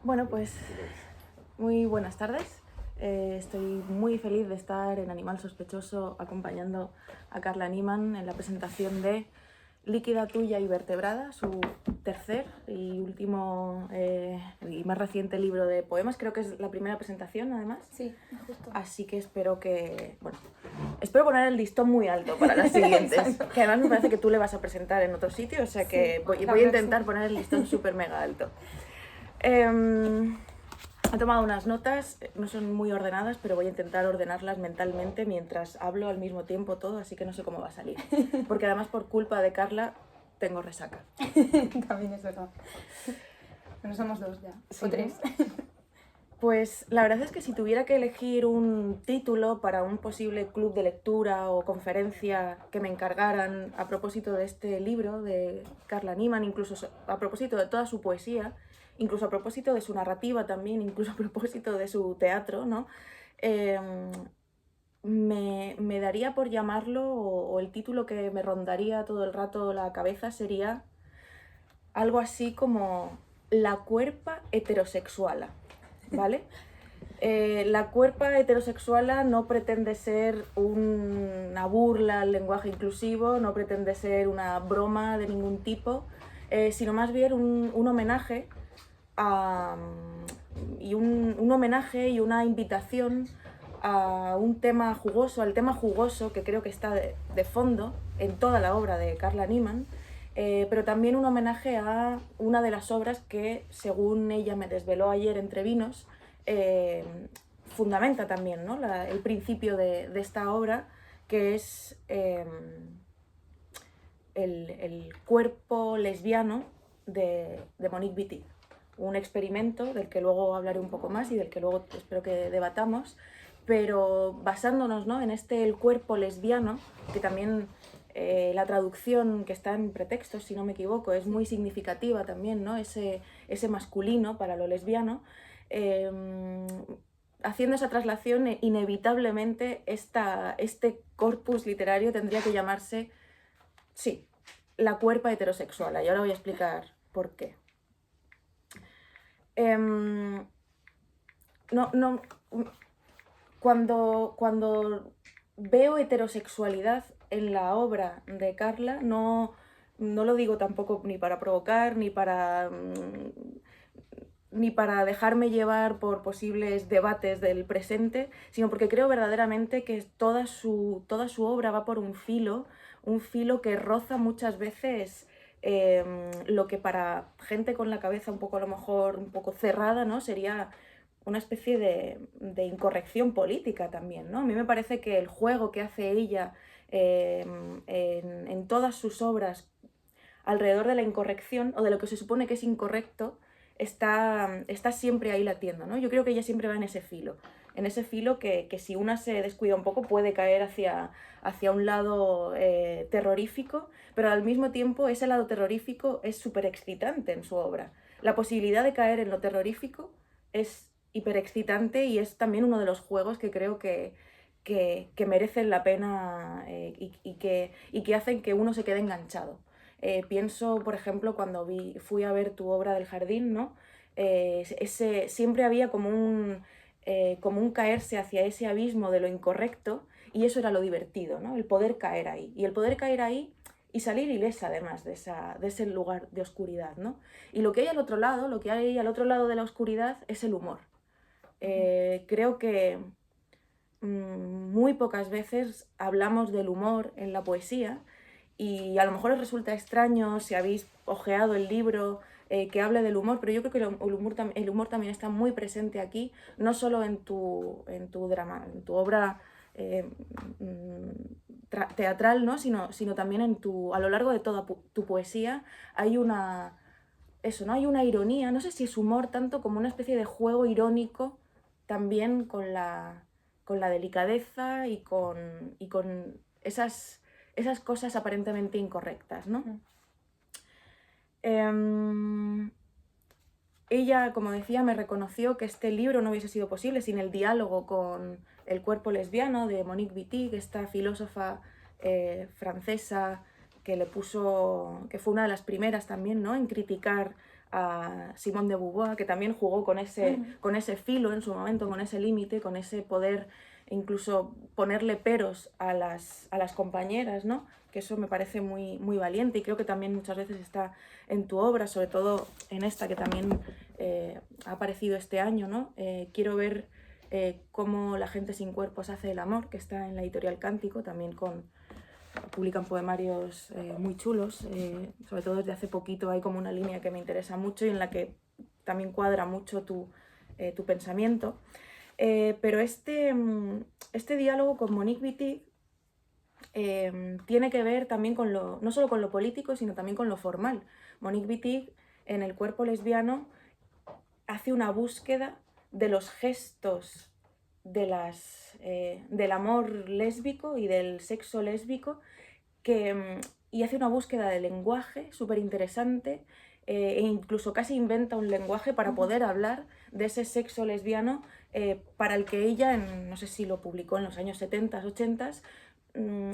Bueno, pues muy buenas tardes. Estoy muy feliz de estar en Animal Sospechoso acompañando a Carla Niemann en la presentación de Líquida, Tuya y Vertebrada, su tercer y último y más reciente libro de poemas. Creo que es la primera presentación, además. Sí, justo. Así que espero poner el listón muy alto para las siguientes. Que además me parece que tú le vas a presentar en otro sitio, o sea que Sí, voy a intentar poner el listón súper mega alto. He tomado unas notas, no son muy ordenadas, pero voy a intentar ordenarlas mentalmente mientras hablo al mismo tiempo todo, así que no sé cómo va a salir. Porque además por culpa de Carla tengo resaca. También es verdad. Pero somos dos ya, Sí, o tres. Pues la verdad es que si tuviera que elegir un título para un posible club de lectura o conferencia que me encargaran a propósito de este libro de Carla Niemann, incluso a propósito de toda su poesía, incluso a propósito de su narrativa también, incluso a propósito de su teatro, ¿no? Me daría por llamarlo, o el título que me rondaría todo el rato la cabeza sería algo así como La cuerpa heterosexuala, ¿vale? La cuerpa heterosexuala no pretende ser una burla al lenguaje inclusivo, no pretende ser una broma de ningún tipo, sino más bien un homenaje y una invitación a un tema jugoso, al tema jugoso que creo que está de fondo en toda la obra de Carla Niemann, pero también un homenaje a una de las obras que, según ella me desveló ayer entre vinos, fundamenta también, ¿no? El principio de esta obra, que es el cuerpo lesbiano de Monique Wittig. Un experimento del que luego hablaré un poco más y del que luego espero que debatamos, pero basándonos, ¿no?, en el cuerpo lesbiano, que también la traducción que está en Pretextos, si no me equivoco, es muy significativa también, ¿no? Ese masculino para lo lesbiano. Haciendo esa traslación, inevitablemente este corpus literario tendría que llamarse, sí, La cuerpa heterosexual. Y ahora voy a explicar por qué. Cuando veo heterosexualidad en la obra de Carla, no lo digo tampoco ni para provocar, ni para dejarme llevar por posibles debates del presente, sino porque creo verdaderamente que toda su obra va por un filo que roza muchas veces lo que para gente con la cabeza un poco, a lo mejor, un poco cerrada, ¿no?, sería una especie de incorrección política también, ¿no? A mí me parece que el juego que hace ella en todas sus obras alrededor de la incorrección, o de lo que se supone que es incorrecto, está siempre ahí latiendo, ¿no? Yo creo que ella siempre va en ese filo que si una se descuida un poco puede caer hacia un lado terrorífico, pero al mismo tiempo ese lado terrorífico es súper excitante en su obra. La posibilidad de caer en lo terrorífico es hiper excitante y es también uno de los juegos que creo que merecen la pena y que hacen que uno se quede enganchado. Pienso, por ejemplo, cuando fui a ver tu obra del jardín, ¿no? Siempre había como un caerse hacia ese abismo de lo incorrecto, y eso era lo divertido, ¿no? El poder caer ahí. Y el poder caer ahí y salir ilesa, además, de ese lugar de oscuridad, ¿no? Y lo que hay al otro lado, lo que hay al otro lado de la oscuridad, es el humor. Creo que muy pocas veces hablamos del humor en la poesía, y a lo mejor os resulta extraño si habéis ojeado el libro que hable del humor, pero yo creo que el humor también está muy presente aquí, no solo en tu drama, en tu obra teatral, ¿no?, sino también a lo largo de toda tu poesía hay una ironía, no sé si es humor tanto como una especie de juego irónico también con la delicadeza y con esas cosas aparentemente incorrectas, ¿no? Ella, como decía, me reconoció que este libro no hubiese sido posible sin el diálogo con el cuerpo lesbiano de Monique Wittig, esta filósofa francesa que fue una de las primeras también, ¿no?, en criticar a Simone de Beauvoir, que también jugó con ese filo en su momento, con ese límite, con ese poder incluso ponerle peros a las compañeras, ¿no? Que eso me parece muy, muy valiente y creo que también muchas veces está en tu obra, sobre todo en esta que también ha aparecido este año, ¿no? Quiero ver cómo la gente sin cuerpos hace el amor, que está en la editorial Cántico, también publican poemarios muy chulos, sobre todo desde hace poquito hay como una línea que me interesa mucho y en la que también cuadra mucho tu pensamiento. Pero este diálogo con Monique Wittig tiene que ver también con no solo con lo político, sino también con lo formal. Monique Wittig, en El cuerpo lesbiano, hace una búsqueda de los gestos del amor lésbico y del sexo lésbico, y hace una búsqueda de lenguaje súper interesante, e incluso casi inventa un lenguaje para poder hablar de ese sexo lesbiano para el que ella, no sé si lo publicó en los años 70, 80,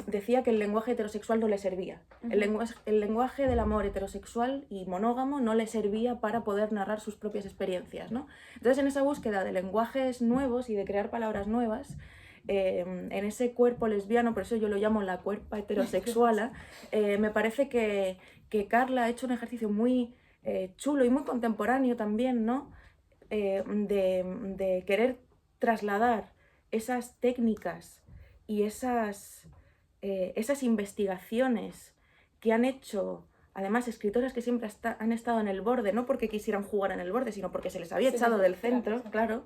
decía que el lenguaje heterosexual no le servía. El lenguaje del amor heterosexual y monógamo no le servía para poder narrar sus propias experiencias, ¿no? Entonces, en esa búsqueda de lenguajes nuevos y de crear palabras nuevas, en ese cuerpo lesbiano, por eso yo lo llamo la cuerpa heterosexuala, me parece que Carla ha hecho un ejercicio muy chulo y muy contemporáneo también, ¿no? De querer trasladar esas técnicas y esas investigaciones que han hecho, además, escritoras que siempre han estado en el borde, no porque quisieran jugar en el borde, sino porque se les había echado del centro, claro.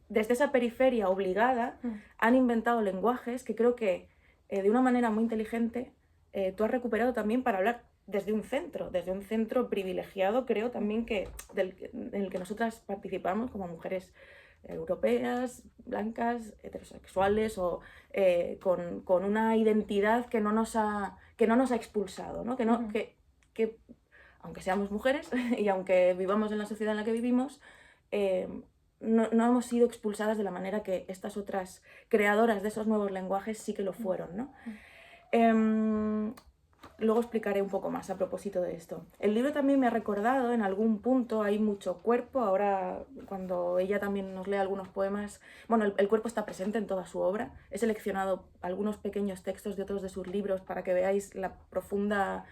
Desde esa periferia obligada han inventado lenguajes que creo que de una manera muy inteligente tú has recuperado también para hablar desde un centro privilegiado, creo también en el que nosotras participamos como mujeres europeas, blancas, heterosexuales o con una identidad que no nos ha expulsado, ¿no? Que aunque seamos mujeres y aunque vivamos en la sociedad en la que vivimos, no hemos sido expulsadas de la manera que estas otras creadoras de esos nuevos lenguajes sí que lo fueron, ¿no? Luego explicaré un poco más a propósito de esto. El libro también me ha recordado, en algún punto hay mucho cuerpo, ahora cuando ella también nos lee algunos poemas, bueno, el cuerpo está presente en toda su obra. He seleccionado algunos pequeños textos de otros de sus libros para que veáis la profunda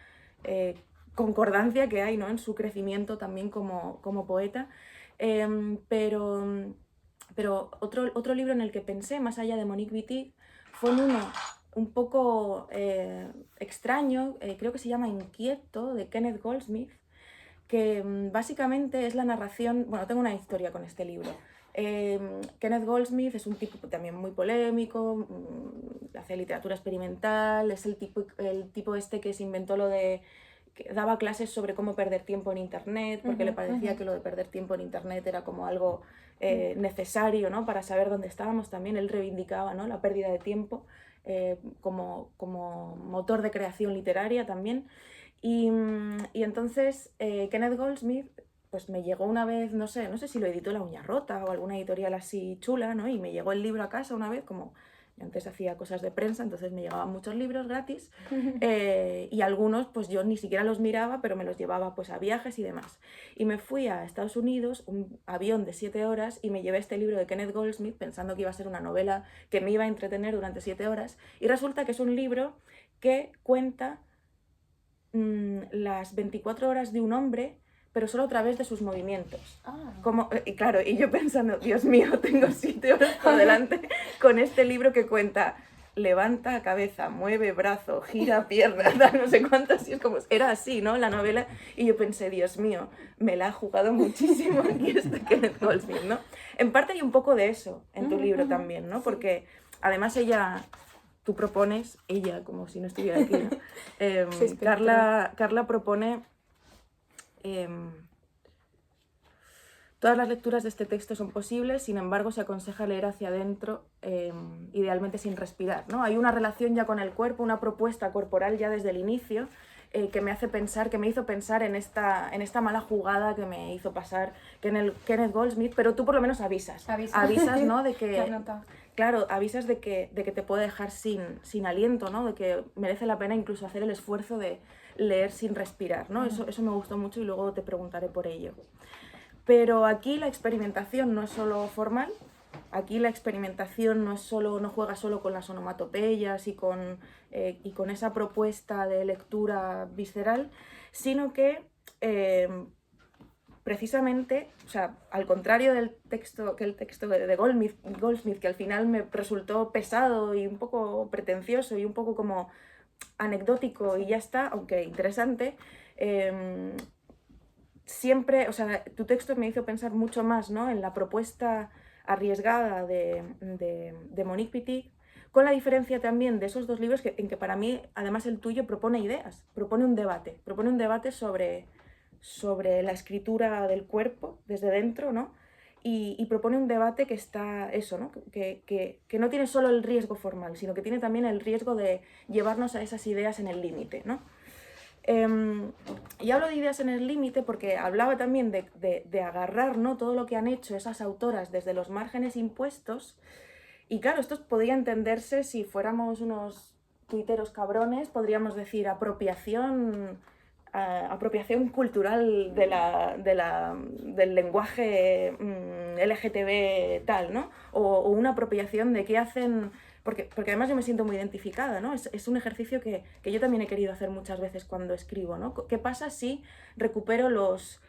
concordancia que hay, ¿no? En su crecimiento también como poeta. Pero otro libro en el que pensé, más allá de Monique Wittig, fue en uno un poco extraño, creo que se llama Inquieto, de Kenneth Goldsmith, que básicamente es la narración, bueno, tengo una historia con este libro. Kenneth Goldsmith es un tipo también muy polémico, hace literatura experimental, es el tipo este que se inventó lo de que daba clases sobre cómo perder tiempo en internet, porque le parecía que lo de perder tiempo en internet era como algo necesario, ¿no? Para saber dónde estábamos. También él reivindicaba, ¿no? La pérdida de tiempo como motor de creación literaria también. Y entonces Kenneth Goldsmith pues me llegó una vez, no sé si lo editó La Uña Rota o alguna editorial así chula, ¿no? Y me llegó el libro a casa una vez, como antes hacía cosas de prensa, entonces me llegaban muchos libros gratis y algunos pues yo ni siquiera los miraba, pero me los llevaba pues a viajes y demás. Y me fui a Estados Unidos, un avión de 7 horas, y me llevé este libro de Kenneth Goldsmith pensando que iba a ser una novela que me iba a entretener durante 7 horas, y resulta que es un libro que cuenta las 24 horas de un hombre, pero solo a través de sus movimientos. Y claro, y yo pensando, Dios mío, tengo 7 horas por delante con este libro que cuenta, levanta cabeza, mueve brazo, gira pierna, no sé cuántas, y es como, era así, ¿no? La novela, y yo pensé, Dios mío, me la ha jugado muchísimo aquí este Kenneth Goldsmith, ¿no? En parte hay un poco de eso en tu libro también, ¿no? Porque además tú propones, ella, como si no estuviera aquí, ¿no? Sí, Carla propone todas las lecturas de este texto son posibles, sin embargo se aconseja leer hacia adentro, idealmente sin respirar, ¿no? Hay una relación ya con el cuerpo, una propuesta corporal ya desde el inicio, que me hizo pensar en esta mala jugada que me hizo pasar Kenneth Goldsmith, pero tú por lo menos avisas, ¿no? De que, claro, avisas de que te puede dejar sin aliento, ¿no? De que merece la pena incluso hacer el esfuerzo de leer sin respirar, ¿no? Eso me gustó mucho y luego te preguntaré por ello. Pero aquí la experimentación no es solo formal, aquí la experimentación no juega solo con las onomatopeyas y con esa propuesta de lectura visceral, sino que precisamente, o sea, al contrario del texto, que el texto de Goldsmith, que al final me resultó pesado y un poco pretencioso y un poco como anecdótico y ya está, aunque interesante, siempre, o sea, tu texto me hizo pensar mucho más, ¿no?, en la propuesta arriesgada de Monique Wittig, con la diferencia también de esos dos libros en que para mí, además el tuyo, propone ideas, propone un debate sobre la escritura del cuerpo desde dentro, ¿no? Y propone un debate que está eso, ¿no? Que no tiene solo el riesgo formal, sino que tiene también el riesgo de llevarnos a esas ideas en el límite, ¿no? Y hablo de ideas en el límite porque hablaba también de agarrar, ¿no?, todo lo que han hecho esas autoras desde los márgenes impuestos. Y claro, esto podría entenderse si fuéramos unos tuiteros cabrones, podríamos decir apropiación cultural del lenguaje LGTB tal, ¿no? O una apropiación de qué hacen. Porque además yo me siento muy identificada, ¿no? Es un ejercicio que yo también he querido hacer muchas veces cuando escribo, ¿no? ¿Qué pasa si recupero los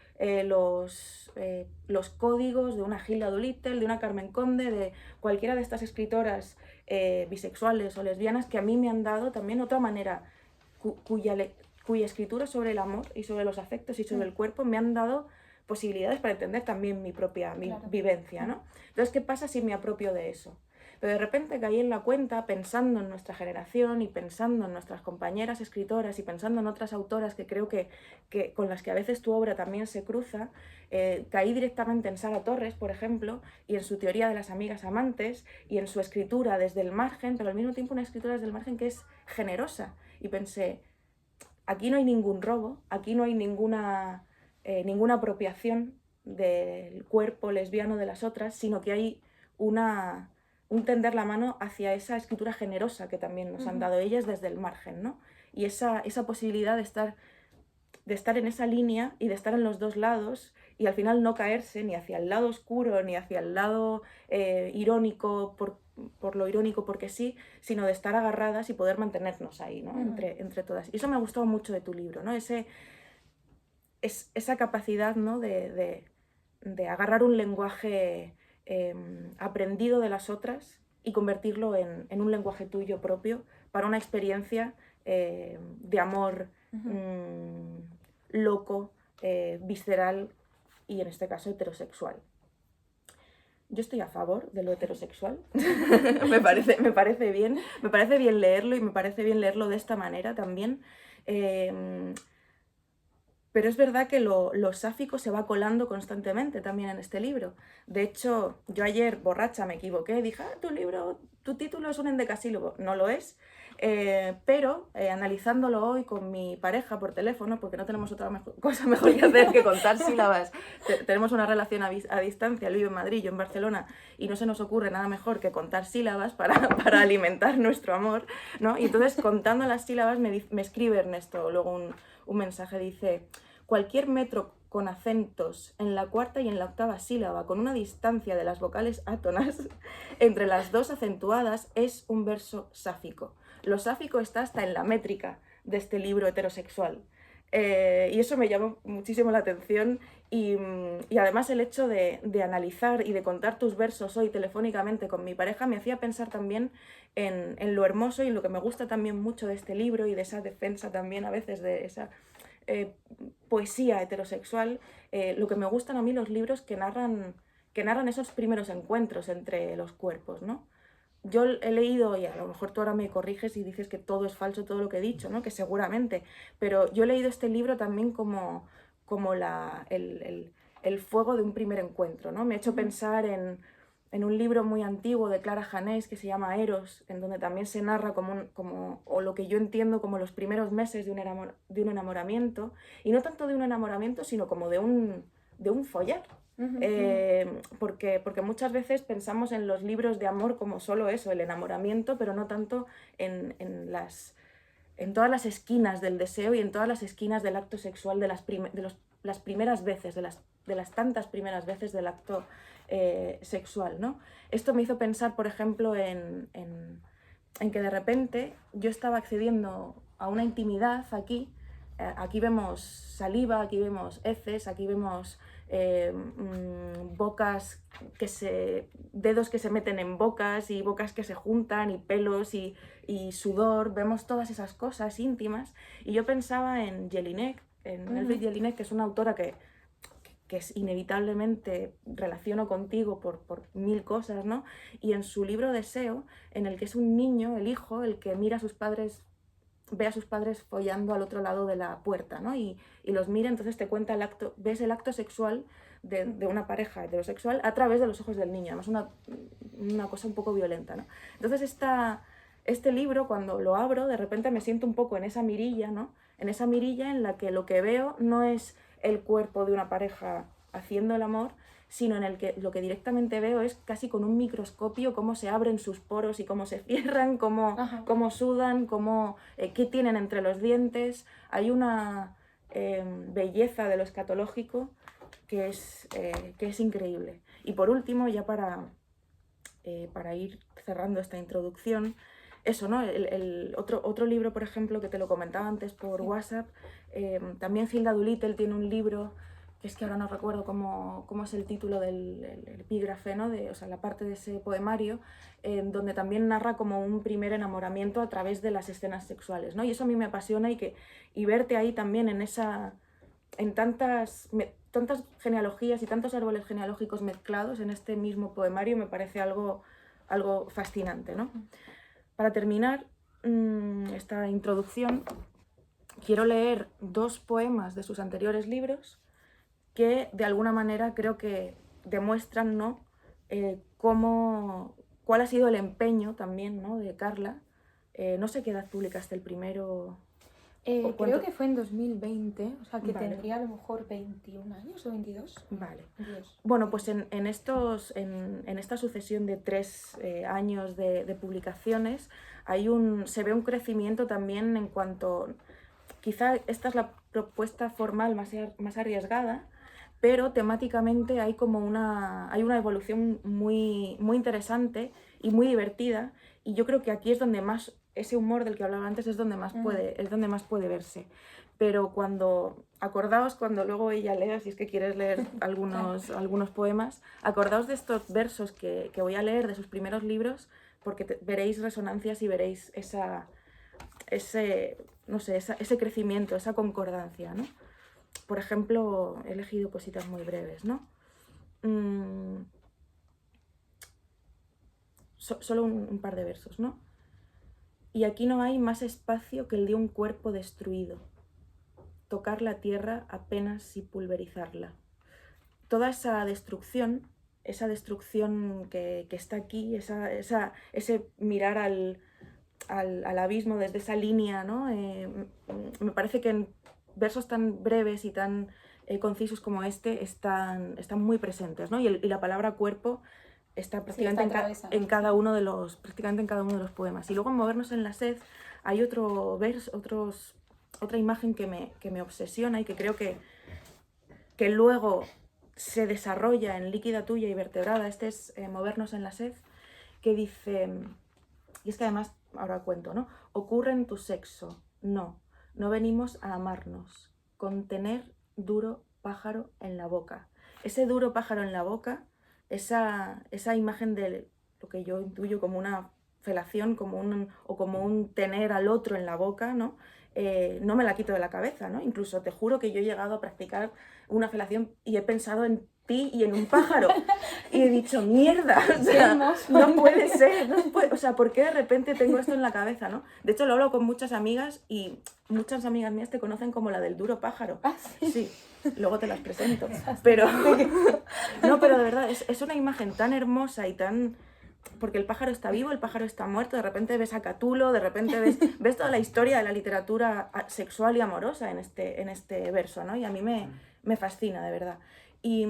códigos de una Hilda Doolittle, de una Carmen Conde, de cualquiera de estas escritoras bisexuales o lesbianas que a mí me han dado también otra manera, cuya escritura sobre el amor y sobre los afectos y sobre el cuerpo me han dado posibilidades para entender también mi vivencia, ¿no? Entonces, ¿qué pasa si me apropio de eso? Pero de repente caí en la cuenta, pensando en nuestra generación y pensando en nuestras compañeras escritoras y pensando en otras autoras que creo que con las que a veces tu obra también se cruza, caí directamente en Sara Torres, por ejemplo, y en su teoría de las amigas amantes y en su escritura desde el margen, pero al mismo tiempo una escritura desde el margen que es generosa. Y pensé, aquí no hay ningún robo, aquí no hay ninguna apropiación del cuerpo lesbiano de las otras, sino que hay un tender la mano hacia esa escritura generosa que también nos han dado ellas desde el margen, ¿no? Y esa posibilidad de estar en esa línea y de estar en los dos lados y al final no caerse ni hacia el lado oscuro ni hacia el lado irónico por lo irónico porque sí, sino de estar agarradas y poder mantenernos ahí, ¿no? Entre todas. Y eso me ha gustado mucho de tu libro, ¿no? Esa capacidad, ¿no?, de agarrar un lenguaje aprendido de las otras y convertirlo en un lenguaje tuyo propio para una experiencia de amor loco, visceral y en este caso heterosexual. Yo estoy a favor de lo heterosexual, me parece bien leerlo y me parece bien leerlo de esta manera también. Pero es verdad que lo sáfico se va colando constantemente también en este libro. De hecho, yo ayer, borracha, me equivoqué, dije, tu título es un endecasílabo. No lo es, pero analizándolo hoy con mi pareja por teléfono, porque no tenemos otra cosa mejor que hacer que contar sílabas. Tenemos una relación a distancia, él vive en Madrid, yo en Barcelona, y no se nos ocurre nada mejor que contar sílabas para alimentar nuestro amor, ¿no? Y entonces, contando las sílabas, me escribe Ernesto luego un mensaje, dice: cualquier metro con acentos en la cuarta y en la octava sílaba, con una distancia de las vocales átonas entre las dos acentuadas, es un verso sáfico. Lo sáfico está hasta en la métrica de este libro heterosexual. Y eso me llamó muchísimo la atención y además el hecho de analizar y de contar tus versos hoy telefónicamente con mi pareja me hacía pensar también en lo hermoso y lo que me gusta también mucho de este libro y de esa defensa también a veces de esa poesía heterosexual. Lo que me gustan a mí los libros que narran esos primeros encuentros entre los cuerpos, ¿no? Yo he leído, y a lo mejor tú ahora me corriges y dices que todo es falso, todo lo que he dicho, ¿no? Que seguramente, pero yo he leído este libro también como el fuego de un primer encuentro, ¿no? Me ha hecho pensar en un libro muy antiguo de Clara Janés que se llama Eros, en donde también se narra o lo que yo entiendo como los primeros meses de un enamoramiento, y no tanto de un enamoramiento, sino como de un follar. Porque muchas veces pensamos en los libros de amor como solo eso, el enamoramiento, pero no tanto en en todas las esquinas del deseo y en todas las esquinas del acto sexual de las primeras veces, de las tantas primeras veces del acto sexual, ¿no? Esto me hizo pensar, por ejemplo, en que de repente yo estaba accediendo a una intimidad aquí. Aquí vemos saliva, aquí vemos heces, aquí vemos bocas dedos que se meten en bocas y bocas que se juntan y pelos y sudor, vemos todas esas cosas íntimas. Y yo pensaba en Jelinek, en Elfriede Jelinek, que es una autora que es inevitablemente relaciono contigo por mil cosas, ¿no? Y en su libro Deseo, en el que es un niño, el hijo, el que mira a sus padres, ve a sus padres follando al otro lado de la puerta, ¿no? Y los mira, entonces te cuenta ves el acto sexual de una pareja heterosexual a través de los ojos del niño, además una cosa un poco violenta, ¿no? Entonces este libro, cuando lo abro, de repente me siento un poco en esa mirilla, ¿no? En esa mirilla en la que lo que veo no es el cuerpo de una pareja haciendo el amor, sino en el que lo que directamente veo es casi con un microscopio cómo se abren sus poros y cómo se cierran, cómo sudan, qué tienen entre los dientes. Hay una belleza de lo escatológico que es increíble. Y por último, ya para ir cerrando esta introducción, eso, ¿no? Otro libro, por ejemplo, que te lo comentaba antes por WhatsApp, también Hilda Doolittle tiene un libro, que es que ahora no recuerdo cómo es el título del epígrafe, ¿no? O sea, la parte de ese poemario, donde también narra como un primer enamoramiento a través de las escenas sexuales, ¿no? Y eso a mí me apasiona y verte ahí también en tantas genealogías y tantos árboles genealógicos mezclados en este mismo poemario me parece algo fascinante, ¿no? Para terminar esta introducción, quiero leer 2 poemas de sus anteriores libros que de alguna manera creo que demuestran, ¿no? Cuál ha sido el empeño también, ¿no? De Carla. No sé qué edad publicaste el primero. Creo que fue en 2020, o sea que Vale. tendría a lo mejor 21 años o 22. Vale. 22. Bueno, pues en esta sucesión de 3 años de publicaciones se ve un crecimiento también en cuanto, quizá esta es la propuesta formal más arriesgada, pero temáticamente hay una evolución muy, muy interesante y muy divertida, y yo creo que aquí es donde más, ese humor del que hablaba antes es donde más puede verse. Pero acordaos cuando luego ella lea, si es que quieres leer algunos poemas, acordaos de estos versos que voy a leer de sus primeros libros, porque veréis resonancias y veréis ese crecimiento, esa concordancia, ¿no? Por ejemplo, he elegido cositas muy breves, ¿no? Solo un par de versos, ¿no? Y aquí no hay más espacio que el de un cuerpo destruido. Tocar la tierra apenas y pulverizarla. Toda esa destrucción que está aquí, ese mirar al abismo desde esa línea, ¿no? Me parece que en versos tan breves y tan concisos como este están muy presentes, ¿no? Y la palabra cuerpo está prácticamente en cada uno de los poemas. Y luego en Movernos en la sed hay otra imagen que me obsesiona y que creo que luego se desarrolla en Líquida tuya y vertebrada. Este es Movernos en la sed, que dice, y es que además, ahora cuento, ¿no? Ocurre en tu sexo, no venimos a amarnos, con tener duro pájaro en la boca. Ese duro pájaro en la boca, esa imagen de lo que yo intuyo como una felación, como un tener al otro en la boca, ¿no? No me la quito de la cabeza, ¿no? Incluso te juro que yo he llegado a practicar una felación y he pensado en ti y en un pájaro y he dicho, mierda, o sea, no puede ser, o sea, ¿por qué de repente tengo esto en la cabeza, no? De hecho lo hablo con muchas amigas y muchas amigas mías te conocen como la del duro pájaro. ¿Ah, sí? Sí, luego te las presento, pero no, pero de verdad es una imagen tan hermosa y tan... Porque el pájaro está vivo, el pájaro está muerto, de repente ves a Catulo, de repente ves toda la historia de la literatura sexual y amorosa en este verso, ¿no? Y a mí me fascina, de verdad. Y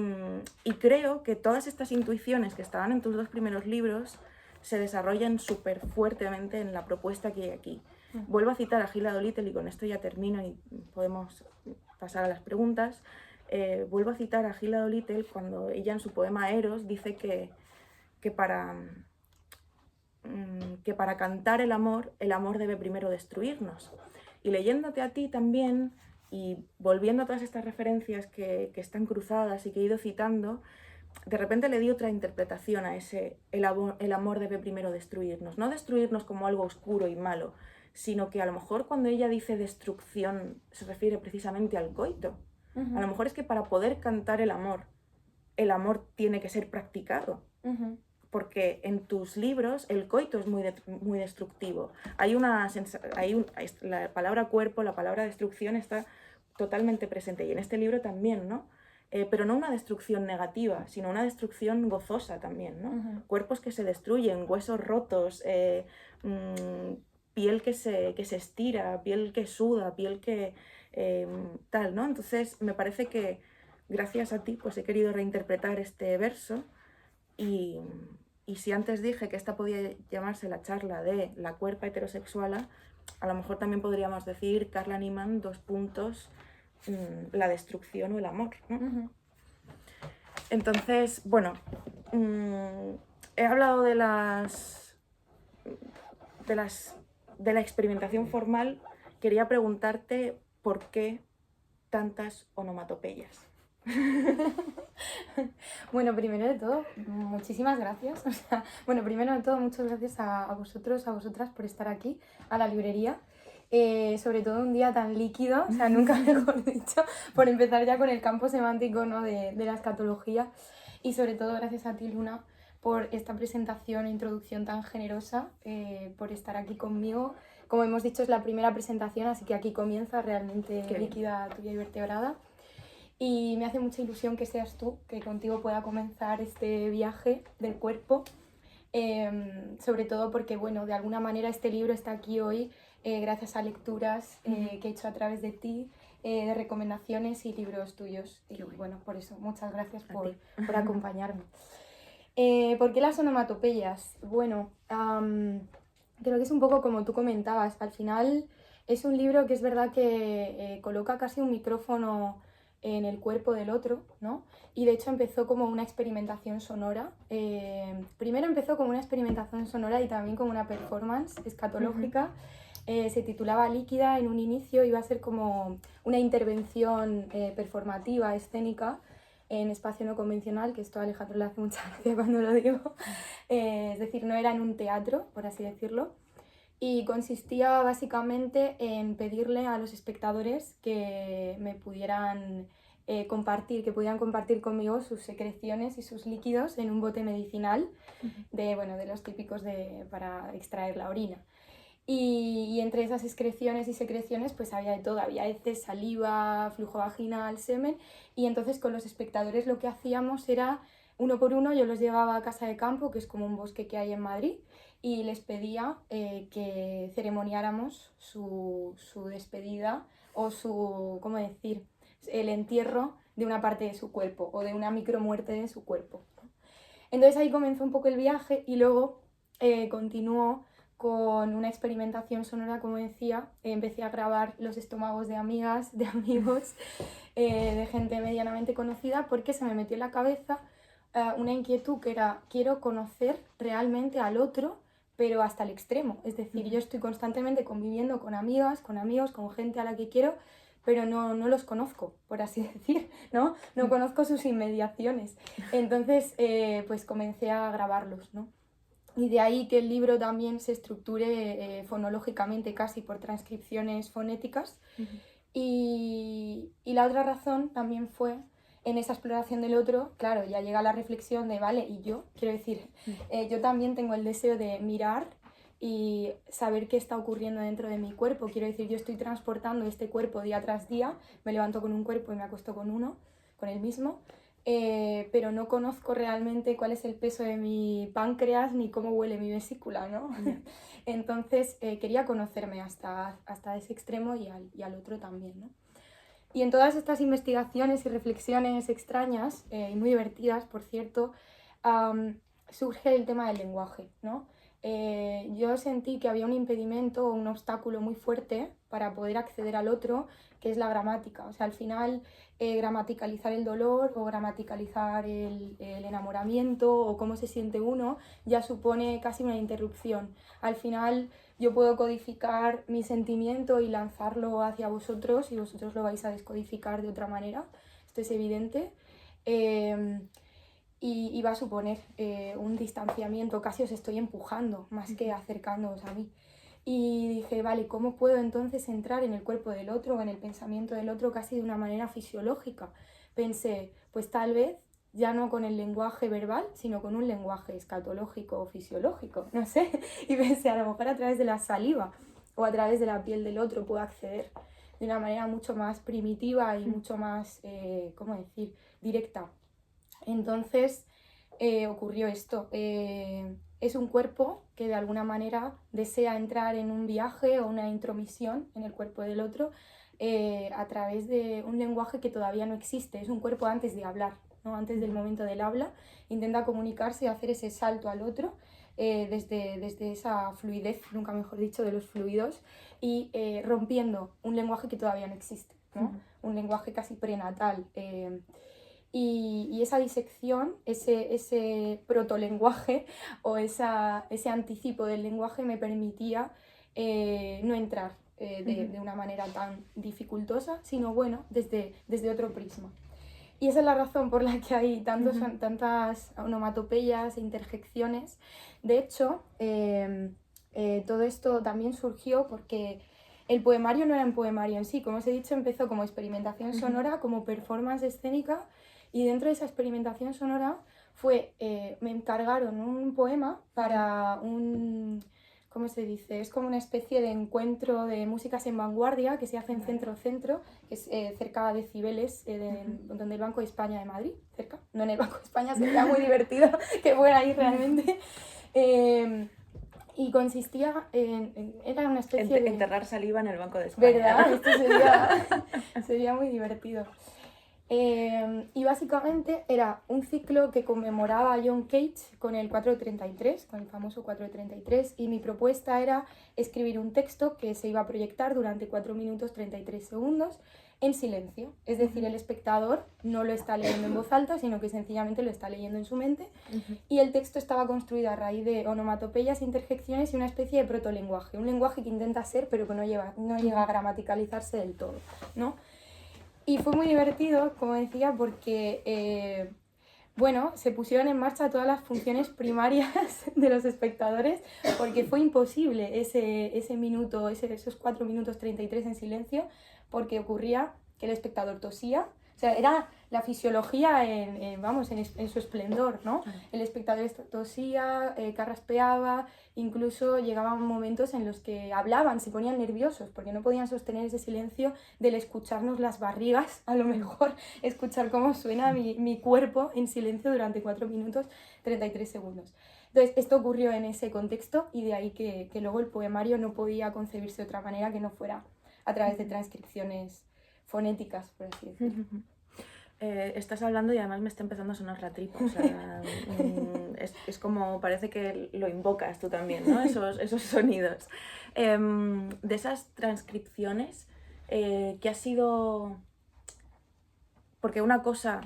creo que todas estas intuiciones que estaban en tus 2 primeros libros se desarrollan súper fuertemente en la propuesta que hay aquí. Vuelvo a citar a Gilda Dolittle y con esto ya termino y podemos pasar a las preguntas. Vuelvo a citar a Gilda Dolittle cuando ella en su poema Eros dice que para cantar el amor debe primero destruirnos. Y leyéndote a ti también, y volviendo a todas estas referencias que están cruzadas y que he ido citando, de repente le di otra interpretación a ese el amor debe primero destruirnos. No destruirnos como algo oscuro y malo, sino que a lo mejor cuando ella dice destrucción se refiere precisamente al coito. A lo mejor es que para poder cantar el amor tiene que ser practicado. Porque en tus libros el coito es muy destructivo. La palabra cuerpo, la palabra destrucción está totalmente presente, y en este libro también, ¿no? Pero no una destrucción negativa, sino una destrucción gozosa también, ¿no? Cuerpos que se destruyen, huesos rotos, piel que se estira, piel que suda, piel que tal, ¿no? Entonces me parece que gracias a ti pues he querido reinterpretar este verso. Y si antes dije que esta podía llamarse la charla de la cuerpa heterosexuala, a lo mejor también podríamos decir Carla Niemann, la destrucción o el amor, ¿no? Entonces, bueno, he hablado de la experimentación formal. Quería preguntarte por qué tantas onomatopeyas. Bueno, primero de todo, muchísimas gracias. Primero de todo, muchas gracias a vosotros, a vosotras por estar aquí, a la librería. Sobre todo un día tan líquido, nunca mejor dicho, por empezar ya con el campo semántico, ¿no? de la escatología. Y sobre todo gracias a ti, Luna, por esta presentación e introducción tan generosa, por estar aquí conmigo. Como hemos dicho, es la primera presentación, así que aquí comienza realmente líquida, tuya y vertebrada. Y me hace mucha ilusión que seas tú, que contigo pueda comenzar este viaje del cuerpo, sobre todo porque, bueno, de alguna manera este libro está aquí hoy gracias a lecturas que he hecho a través de ti, de recomendaciones y libros tuyos. Y bueno, por eso, muchas gracias por acompañarme. ¿Por qué las onomatopeyas? Bueno, creo que es un poco como tú comentabas. Al final es un libro que es verdad que coloca casi un micrófono en el cuerpo del otro, ¿no? Y de hecho empezó como una experimentación sonora. Primero empezó como una experimentación sonora y también como una performance escatológica. Se titulaba Líquida en un inicio, iba a ser como una intervención performativa, escénica, en espacio no convencional, que esto a Alejandro le hace mucha gracia cuando lo digo. Es decir, no era en un teatro, por así decirlo. Y consistía básicamente en pedirle a los espectadores que me pudieran compartir, que pudieran compartir conmigo sus secreciones y sus líquidos en un bote medicinal de los típicos para extraer la orina. Y entre esas excreciones y secreciones pues había de todo, había heces, saliva, flujo vaginal, semen, y entonces con los espectadores lo que hacíamos era, uno por uno, yo los llevaba a Casa de Campo, que es como un bosque que hay en Madrid, y les pedía que ceremoniáramos su despedida o ¿cómo decir?, el entierro de una parte de su cuerpo o de una micromuerte de su cuerpo. Entonces ahí comenzó un poco el viaje y luego continuó con una experimentación sonora, como decía. Empecé a grabar los estómagos de amigas, de amigos, de gente medianamente conocida, porque se me metió en la cabeza una inquietud que era, quiero conocer realmente al otro, pero hasta el extremo. Es decir, yo estoy constantemente conviviendo con amigas, con amigos, con gente a la que quiero, pero no los conozco, por así decir, ¿no? No conozco sus inmediaciones. Entonces, pues comencé a grabarlos, ¿no? Y de ahí que el libro también se estructure fonológicamente, casi por transcripciones fonéticas. Y la otra razón también fue, en esa exploración del otro, claro, ya llega la reflexión de, vale, y yo, quiero decir, yo también tengo el deseo de mirar y saber qué está ocurriendo dentro de mi cuerpo. Quiero decir, yo estoy transportando este cuerpo día tras día, me levanto con un cuerpo y me acuesto con el mismo, pero no conozco realmente cuál es el peso de mi páncreas ni cómo huele mi vesícula, ¿no? Entonces quería conocerme hasta ese extremo y al otro también, ¿no? Y en todas estas investigaciones y reflexiones extrañas y muy divertidas, por cierto, surge el tema del lenguaje, ¿no? yo sentí que había un impedimento o un obstáculo muy fuerte para poder acceder al otro, que es la gramática. O sea, al final, gramaticalizar el dolor o gramaticalizar el enamoramiento o cómo se siente uno ya supone casi una interrupción. Al final, yo puedo codificar mi sentimiento y lanzarlo hacia vosotros y vosotros lo vais a descodificar de otra manera. Esto es evidente. Y va a suponer un distanciamiento, casi os estoy empujando más que acercándoos a mí. Y dije, vale, ¿cómo puedo entonces entrar en el cuerpo del otro o en el pensamiento del otro casi de una manera fisiológica? Pensé, pues tal vez ya no con el lenguaje verbal, sino con un lenguaje escatológico o fisiológico, no sé. Y pensé, a lo mejor a través de la saliva o a través de la piel del otro puedo acceder de una manera mucho más primitiva y mucho más, ¿cómo decir?, directa. Entonces ocurrió esto. Es un cuerpo que de alguna manera desea entrar en un viaje o una intromisión en el cuerpo del otro a través de un lenguaje que todavía no existe. Es un cuerpo antes de hablar, ¿no? Antes del momento del habla. Intenta comunicarse y hacer ese salto al otro desde esa fluidez, nunca mejor dicho, de los fluidos y rompiendo un lenguaje que todavía no existe, ¿no? Un lenguaje casi prenatal. Y esa disección, ese protolenguaje o ese anticipo del lenguaje me permitía no entrar de una manera tan dificultosa, sino bueno, desde otro prisma. Y esa es la razón por la que hay tantas onomatopeyas e interjecciones. De hecho, todo esto también surgió porque el poemario no era un poemario en sí. Como os he dicho, empezó como experimentación sonora, como performance escénica. Y dentro de esa experimentación sonora me encargaron un poema para ¿cómo se dice? Es como una especie de encuentro de músicas en vanguardia que se hace en Centro-Centro, que es cerca de Cibeles, donde el Banco de España de Madrid, cerca. No en el Banco de España, sería muy divertido que fuera ahí realmente. Y consistía era una especie de... Enterrar saliva en el Banco de España. ¿Verdad? Esto sería muy divertido. Y básicamente era un ciclo que conmemoraba a John Cage con el 433, con el famoso 433, y mi propuesta era escribir un texto que se iba a proyectar durante 4 minutos 33 segundos en silencio. Es decir, el espectador no lo está leyendo en voz alta, sino que sencillamente lo está leyendo en su mente, y el texto estaba construido a raíz de onomatopeyas, interjecciones y una especie de protolenguaje, un lenguaje que intenta ser pero que no llega a gramaticalizarse del todo, ¿no? Y fue muy divertido, como decía, porque bueno, se pusieron en marcha todas las funciones primarias de los espectadores, porque fue imposible ese minuto, esos 4 minutos 33 en silencio, porque ocurría que el espectador tosía. O sea, era la fisiología en su esplendor, ¿no? El espectador tosía, carraspeaba, incluso llegaban momentos en los que hablaban, se ponían nerviosos porque no podían sostener ese silencio del escucharnos las barrigas, a lo mejor escuchar cómo suena mi cuerpo en silencio durante 4 minutos 33 segundos. Entonces, esto ocurrió en ese contexto y de ahí que luego el poemario no podía concebirse de otra manera que no fuera a través de transcripciones fonéticas, por así decirlo. Estás hablando y además me está empezando a sonar la tripa, o sea, es como parece que lo invocas tú también, ¿no? Esos sonidos. De esas transcripciones, ¿qué ha sido? Porque una cosa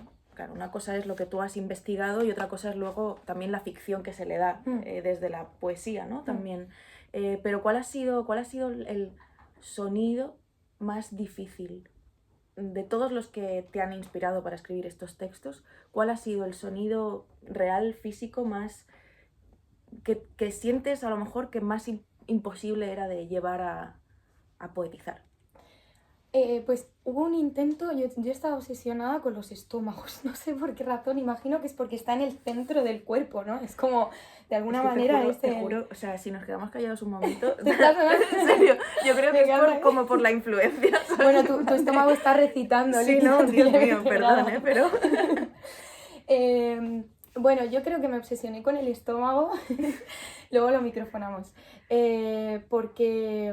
es lo que tú has investigado y otra cosa es luego también la ficción que se le da desde la poesía, ¿no? También. Pero ¿cuál ha sido el sonido más difícil? De todos los que te han inspirado para escribir estos textos, ¿cuál ha sido el sonido real, físico, más que sientes a lo mejor que más imposible era de llevar a poetizar? Pues hubo un intento, yo estaba obsesionada con los estómagos, no sé por qué razón, imagino que es porque está en el centro del cuerpo, ¿no? Es como, de alguna manera... Te juro, o sea, si nos quedamos callados un momento... en serio, yo creo que es como por la influencia, ¿sabes? Bueno, tu estómago está recitando. Sí, no, Dios mío, perdón, pero... Bueno, yo creo que me obsesioné con el estómago, luego lo microfonamos, porque...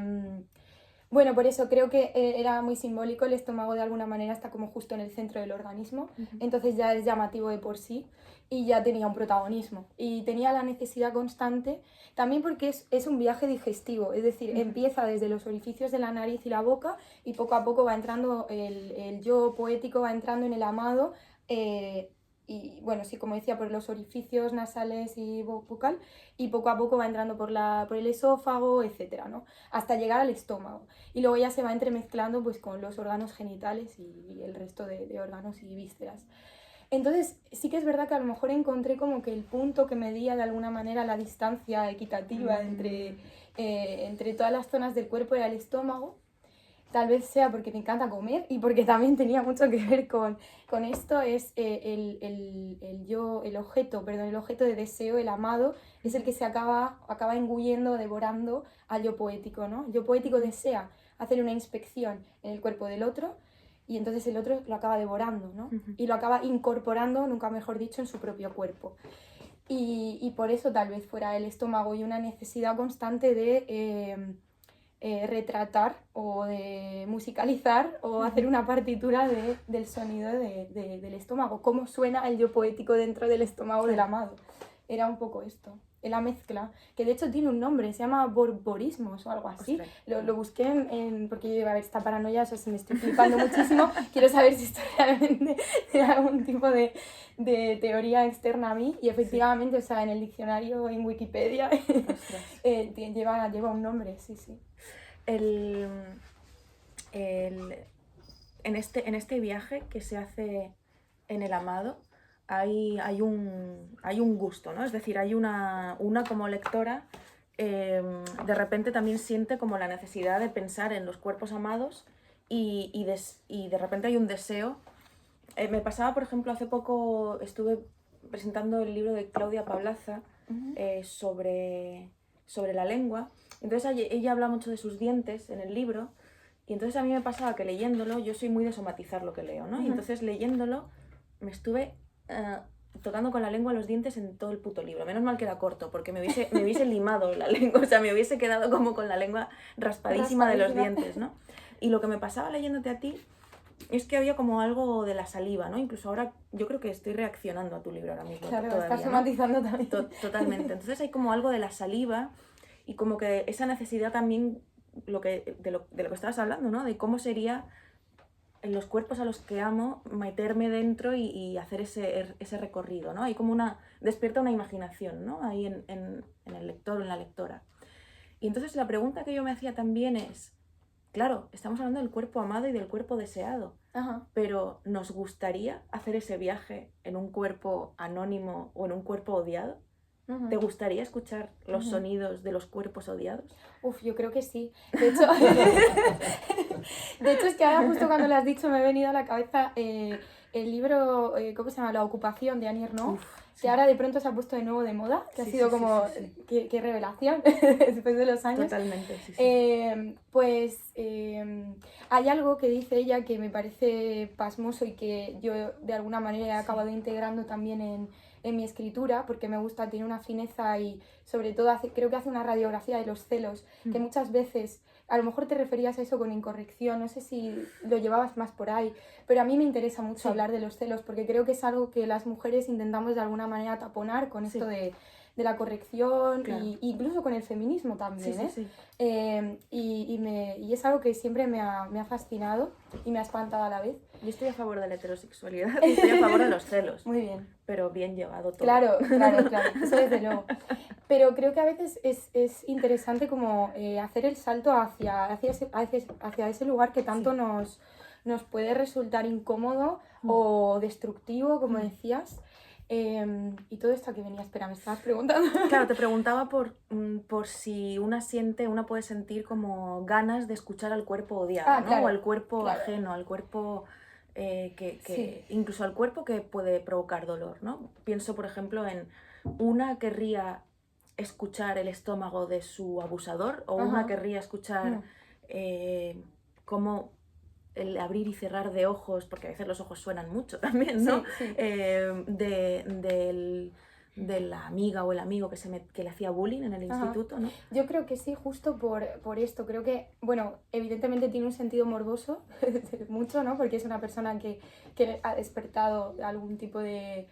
Bueno, por eso creo que era muy simbólico, el estómago de alguna manera está como justo en el centro del organismo, entonces ya es llamativo de por sí y ya tenía un protagonismo y tenía la necesidad constante, también porque es un viaje digestivo, es decir, empieza desde los orificios de la nariz y la boca y poco a poco va entrando el yo poético, va entrando en el amado. Y bueno, sí, como decía, por los orificios nasales y bucal, y poco a poco va entrando por el esófago, etcétera, ¿no? Hasta llegar al estómago. Y luego ya se va entremezclando pues, con los órganos genitales y el resto de órganos y vísceras. Entonces, sí que es verdad que a lo mejor encontré como que el punto que medía de alguna manera la distancia equitativa entre todas las zonas del cuerpo era el estómago. Tal vez sea porque me encanta comer y porque también tenía mucho que ver con esto, es el objeto, perdón, el objeto de deseo, el amado, es el que se acaba engullendo, devorando al yo poético, ¿no? El yo poético desea hacer una inspección en el cuerpo del otro y entonces el otro lo acaba devorando, ¿no? Y lo acaba incorporando, nunca mejor dicho, en su propio cuerpo. Y por eso tal vez fuera el estómago y una necesidad constante de retratar o de musicalizar o hacer una partitura del sonido del estómago, cómo suena el yo poético dentro del estómago del amado. Era un poco esto, la mezcla, que de hecho tiene un nombre, se llama borborismos o algo así. Lo busqué porque yo iba a ver esta paranoia, o sea, si me estoy flipando muchísimo, quiero saber si esto realmente tiene algún tipo de teoría externa a mí y efectivamente, o sea, en el diccionario, en Wikipedia, lleva un nombre, sí, sí. En este viaje que se hace en el amado hay un gusto, ¿no? Es decir, hay una como lectora de repente también siente como la necesidad de pensar en los cuerpos amados y de repente hay un deseo. Me pasaba, por ejemplo, hace poco estuve presentando el libro de Claudia Pablaza sobre la lengua. Entonces ella habla mucho de sus dientes en el libro y entonces a mí me pasaba que leyéndolo, yo soy muy de somatizar lo que leo, ¿no? Y entonces leyéndolo me estuve tocando con la lengua los dientes en todo el puto libro. Menos mal que era corto, porque me hubiese limado la lengua, o sea, me hubiese quedado como con la lengua raspadísima de los dientes, ¿no? Y lo que me pasaba leyéndote a ti es que había como algo de la saliva, ¿no? Incluso ahora yo creo que estoy reaccionando a tu libro ahora mismo. Claro, todavía, estás somatizando también. Totalmente. Entonces hay como algo de la saliva y como que esa necesidad también de lo que estabas hablando, ¿no? De cómo sería en los cuerpos a los que amo meterme dentro y hacer ese recorrido, ¿no? Hay como despierta una imaginación, ¿no? Ahí en el lector o en la lectora. Y entonces la pregunta que yo me hacía también es, claro, estamos hablando del cuerpo amado y del cuerpo deseado, pero ¿nos gustaría hacer ese viaje en un cuerpo anónimo o en un cuerpo odiado? ¿Te gustaría escuchar los sonidos de los cuerpos odiados? Uf, yo creo que sí. De hecho, es que ahora justo cuando lo has dicho me ha venido a la cabeza el libro, ¿cómo se llama? La ocupación de Annie Ernaux, que ahora de pronto se ha puesto de nuevo de moda, que ha sido como, qué revelación después de los años. Totalmente, sí. Hay algo que dice ella que me parece pasmoso y que yo de alguna manera he acabado integrando también en mi escritura, porque me gusta, tiene una fineza y sobre todo creo que hace una radiografía de los celos, que muchas veces, a lo mejor te referías a eso con incorrección, no sé si lo llevabas más por ahí, pero a mí me interesa mucho hablar de los celos, porque creo que es algo que las mujeres intentamos de alguna manera taponar con esto de la corrección, claro. Incluso con el feminismo también, sí. Y es algo que siempre me ha fascinado y me ha espantado a la vez. Yo estoy a favor de la heterosexualidad y estoy a favor de los celos. Muy bien. Pero bien llevado todo. Claro, eso desde luego. Pero creo que a veces es interesante como hacer el salto hacia ese lugar que tanto nos puede resultar incómodo o destructivo, como decías. Y todo esto que venía, espera, me estabas preguntando. Claro, te preguntaba por si una puede sentir como ganas de escuchar al cuerpo odiado, ¿no? Claro, o al cuerpo ajeno, al cuerpo incluso al cuerpo que puede provocar dolor, ¿no? Pienso, por ejemplo, en una querría escuchar el estómago de su abusador o una querría escuchar cómo el abrir y cerrar de ojos, porque a veces los ojos suenan mucho también, ¿no? Sí. de la amiga o el amigo que le hacía bullying en el Ajá. instituto, ¿no? Yo creo que sí, justo por esto. Creo que, bueno, evidentemente tiene un sentido morboso, mucho, ¿no? Porque es una persona que ha despertado algún tipo de,